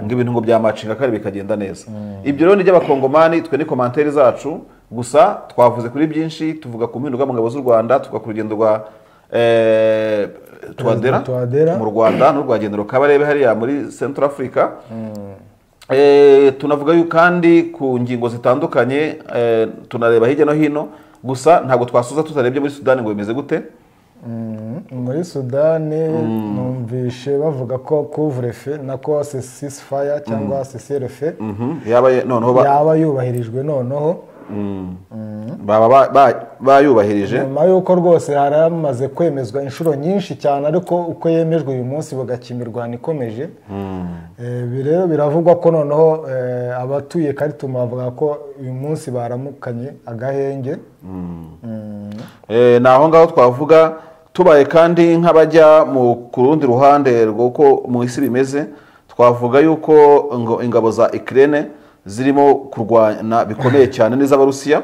[SPEAKER 1] ngo ibintu ngo byamacinga kandi bikagenda neza. Ibyo rero ni by'abakongomani, twe ni komantere zacu gusa. Twavuze kuri byinshi, tuvuga ku mpinduka mu ngabo z'u Rwanda, tuvuga ku rugendo rwa Touadera mu Rwanda n'urwagendero Kabarebe hariya muri Central Africa. Tunavuga kandi ku ngingo zitandukanye, tunareba hirya no hino. Gusa ntabwo twasuza tutarebye muri Sudani ngo bimeze gute.
[SPEAKER 2] Muri Sudani numvishe bavuga ko couvre-feu nako ceasefire cyangwa cessez-le-feu yaba yubahirijwe noneho.
[SPEAKER 1] Baba bayubahirije
[SPEAKER 2] nyuma yuko rwose haramaze kwemezwa inshuro nyinshi cyane, ariko uko yemejwe uyu munsi bagakimirwana ikomeje. Rero biravugwa ko noneho abatuye Khartoum bavuga ko uyu munsi baramukanye agahenge.
[SPEAKER 1] Naho ngaho twavuga tubaye kandi nk'abajya ku rundi ruhande rw'uko mu isi bimeze. Twavuga yuko ingabo za Ukraine zirimo kurwana bikomeye cyane n'iz'Abarusiya.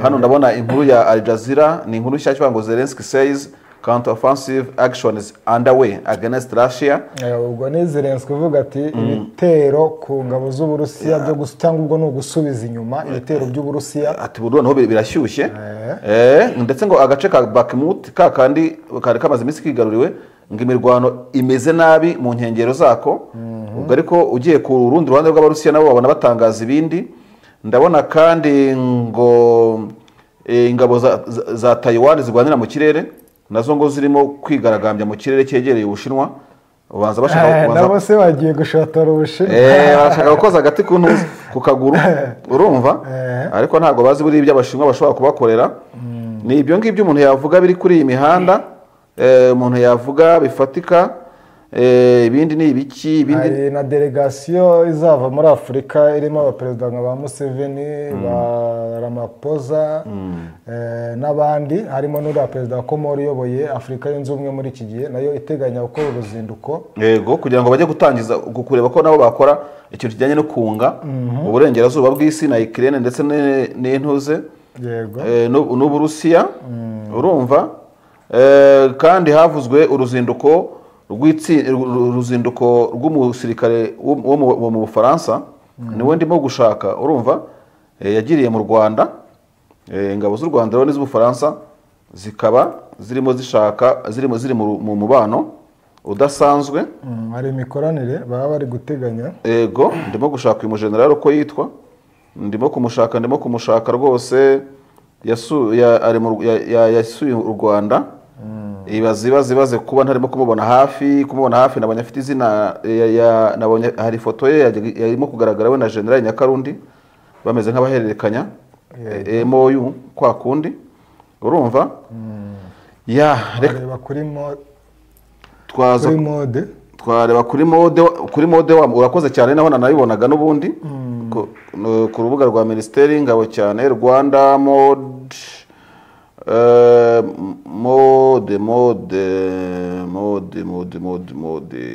[SPEAKER 1] Hano ndabona inkuru ya Al Jazeera, ni inkuru nshyashya ngo Zelensky says counter-offensive actions underway against Russia.
[SPEAKER 2] Ubwo ni Zelensky uvuga ati ibitero ku ngabo z'Uburusiya byo cyangwa ubwo no gusubiza inyuma ibitero by'Uburusiya, ati
[SPEAKER 1] burundu naho birashyushye. Ndetse ngo agace ka Bakhmut kandi kari kamaze iminsi kigaruriwe, ngo imirwano imeze nabi mu nkengero zako. Ubwo ariko ugiye ku rundi ruhande rw'Abarusiya nabo babona batangaza ibindi. Ndabona kandi ngo ingabo za Taiwan zirwanira mu kirere nazo ngo zirimo kwigaragambya mu kirere cyegereye Ubushinwa. Ubanza bashaka
[SPEAKER 2] nabo se bagiye gushotora Ubushinwa,
[SPEAKER 1] bashaka gukoza agati ku kaguru urumva. Ariko ntabwo bazi buri ibyo Abashinwa bashobora kubakorera. Ni ibyo ngibyo umuntu yavuga biri kuri iyi mihanda, umuntu yavuga bifatika. Ibindi ni ibiki? Ibindi
[SPEAKER 2] hari na delegation izava muri Afurika irimo abaperezida nka ba Museveni, ba Ramaphosa n'abandi, harimo n'uriya perezida wa Komoro uyoboye Afurika yunze ubumwe muri iki gihe, nayo iteganya gukora uruzinduko
[SPEAKER 1] kugira ngo bajye gutangiza kureba ko nabo bakora ikintu kijyanye no kunga uburengerazuba bw'isi na Ukraine ndetse n'intuze n'Uburusiya urumva. Kandi havuzwe uruzinduko rw'umusirikare wo mu Bufaransa, niwe ndimo gushaka urumva, yagiriye mu Rwanda. Ingabo z'u Rwanda rero n'iz'Ubufaransa zikaba zirimo ziri mu mubano udasanzwe.
[SPEAKER 2] Hari imikoranire baba bari guteganya.
[SPEAKER 1] Ndimo gushaka uyu mujenerali uko yitwa, ndimo kumushaka rwose. Yasuye u Rwanda. Ibaze kuba ntarimo kumubona hafi. Nabonye afite izina, nabonye hari ifoto ye yarimo kugaragara we na General Nyakarundi bameze nk'abahererekanya MOU kwa kundi urumva.
[SPEAKER 2] Reba kuri mode,
[SPEAKER 1] twareba kuri mode urakoze cyane, naho nanabibonaga n'ubundi ku rubuga rwa Minisiteri y'Ingabo cyane, Rwanda mode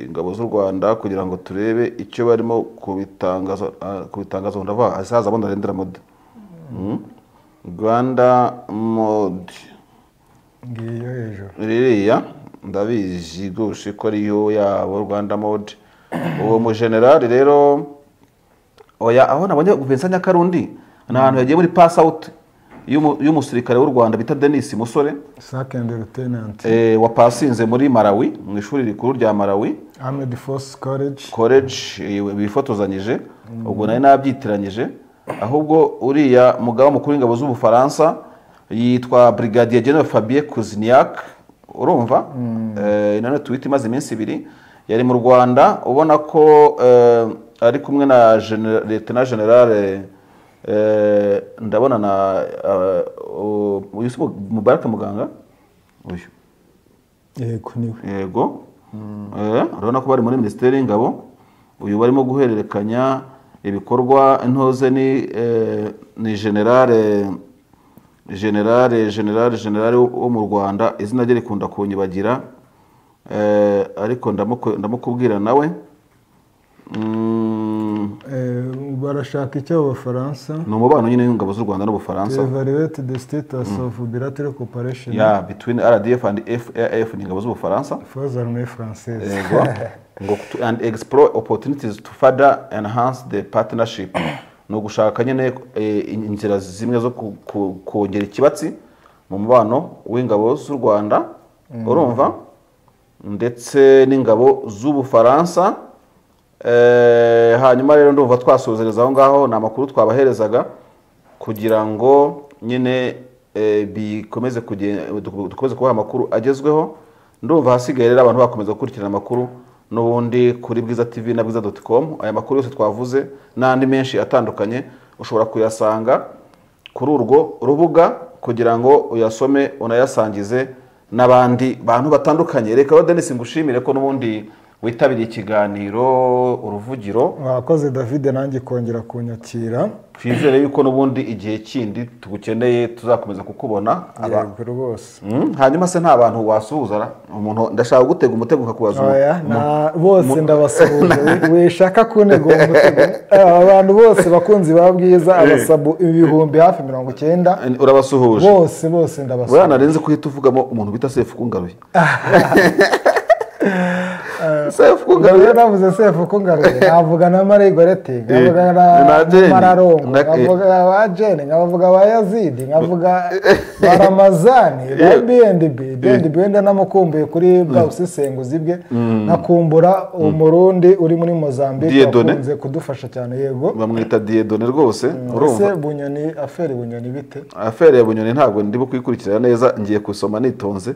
[SPEAKER 1] ingabo z'u Rwanda, kugira ngo turebe icyo barimo kubitangaza ndava asaza abona rendera mode. Rwanda mode
[SPEAKER 2] ngiyo hejuru
[SPEAKER 1] ririya ndabizi gushe ko ariyo yabo Rwanda mode. Uwo mu general rero aho nabonye Vincent Nyakarundi ni ahantu yagiye muri pass out y'umusirikare w'u Rwanda bita Denis Musore,
[SPEAKER 2] second lieutenant,
[SPEAKER 1] wapasinze muri Malawi mu ishuri rikuru rya Malawi
[SPEAKER 2] Armed Force College.
[SPEAKER 1] Bifotozanyije. Ubwo nari nabyitiranyije, ahubwo uriya mugaba mukuru w'ingabo z'Ubufaransa yitwa Brigadier General Fabien Kuzniak urumva. None tweet imaze iminsi 2 yari mu Rwanda, ubona ko ari kumwe na Lieutenant General ndabona na Yusuf Mubarak Muganga uyu. Yego urabona ko bari muri Minisiteri y'Ingabo. Uyu barimo guhererekanya ibikorwa. Intoze ni generale wo mu Rwanda, izina rye rikunda kunyibagira, ariko ndamukubwira nawe
[SPEAKER 2] barashaka icyo Abafaransa
[SPEAKER 1] ni umubano nyine w'ingabo z'u Rwanda n'Ubufaransa.
[SPEAKER 2] evaluate the status of bilateral cooperation
[SPEAKER 1] between RDF and FAF ni ingabo z'Ubufaransa
[SPEAKER 2] for the armée française
[SPEAKER 1] ngo and explore opportunities to further enhance the partnership. No gushaka nyine inzira zimwe zo kongera ikibatsi mu mubano w'ingabo z'u Rwanda urumva ndetse n'ingabo z'Ubufaransa. Hanyuma rero ndumva twasozereza aho ngaho na makuru twabaherezaga kugira ngo nyine bikomeze dukomeze kubaha amakuru agezweho. Ndumva hasigaye rero abantu bakomeza gukurikirana amakuru n'ubundi kuri Bwiza TV na bwiza.com. aya makuru yose twavuze n'andi menshi atandukanye ushobora kuyasanga kuri urwo rubuga kugira ngo uyasome unayasangize n'abandi bantu batandukanye. Reka Denis ngushimire ko n'ubundi witabiriye ikiganiro uruvugiro.
[SPEAKER 2] Wakoze David nanjye kongera kunyakira.
[SPEAKER 1] Twizere yuko n'ubundi igihe kindi tugukeneye tuzakomeza kukubona
[SPEAKER 2] abantu bose.
[SPEAKER 1] Hanyuma se nta bantu wasuhuza umuntu ndashaka gutega umutego nkakubaza
[SPEAKER 2] na bose ndabasuhuza wishaka kunega umutego abantu bose bakunzi babwiza abasabu ibihumbi hafi 90
[SPEAKER 1] urabasuhuje
[SPEAKER 2] bose ndabasuhuza.
[SPEAKER 1] Bwana narenze kuhita uvugamo umuntu bita Sefu Kungaruye. Sefu Kungaruye
[SPEAKER 2] navuze Sefu Kungaruye navuga na Marie Gorete navuga na Mararongo navuga ba Jene navuga ba Yazidi navuga ba Ramazani ba BNB wenda namukumbuye kuri bwa usesenguzi bwe nakumbura umurundi uri muri Mozambique akunze kudufasha cyane yego
[SPEAKER 1] bamwita Diedone rwose urumva.
[SPEAKER 2] Bunyoni affaire Bunyoni bite
[SPEAKER 1] affaire ya Bunyoni ntabwo ndi bukuyikurikira neza ngiye kusoma nitonze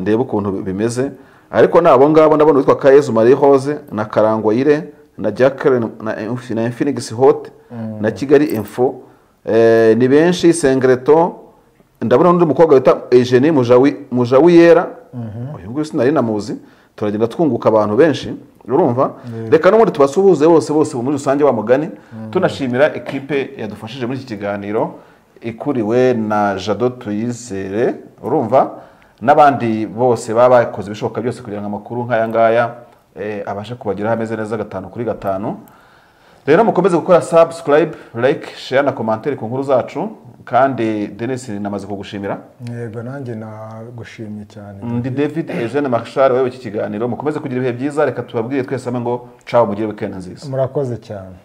[SPEAKER 1] ndebe ukuntu bimeze ariko nabo ngabo ndabona witwa Kayezu Marie Rose na Karangwayire na Jacqueline na Infinix Hot na Kigali Info ni benshi Sengreto ndabona n'undi mukobwa wita Eugenie Mujawiyera uyu nguyu sinari namuzi turagenda twunguka abantu benshi urumva. Reka no muri tubasuhuze bose muri rusange wa mugani tunashimira equipe yadufashije muri iki kiganiro ikuriwe na Jado Tuyizere urumva n'abandi bose baba bakoze ibishoboka byose kugira ngo amakuru nk'aya ngaya abashe kubageraho ameze neza 5/5. Rero mukomeze gukora subscribe, like, share na commentaire ku nkuru zacu kandi Denis namaze kugushimira.
[SPEAKER 2] Yego nanjye nagushimye cyane.
[SPEAKER 1] Ndi David Eugene Marshal wewe iki kiganiro mukomeze kugira ibihe byiza. Reka tubabwire twese ngo ciao mugire weekend nziza.
[SPEAKER 2] Murakoze cyane.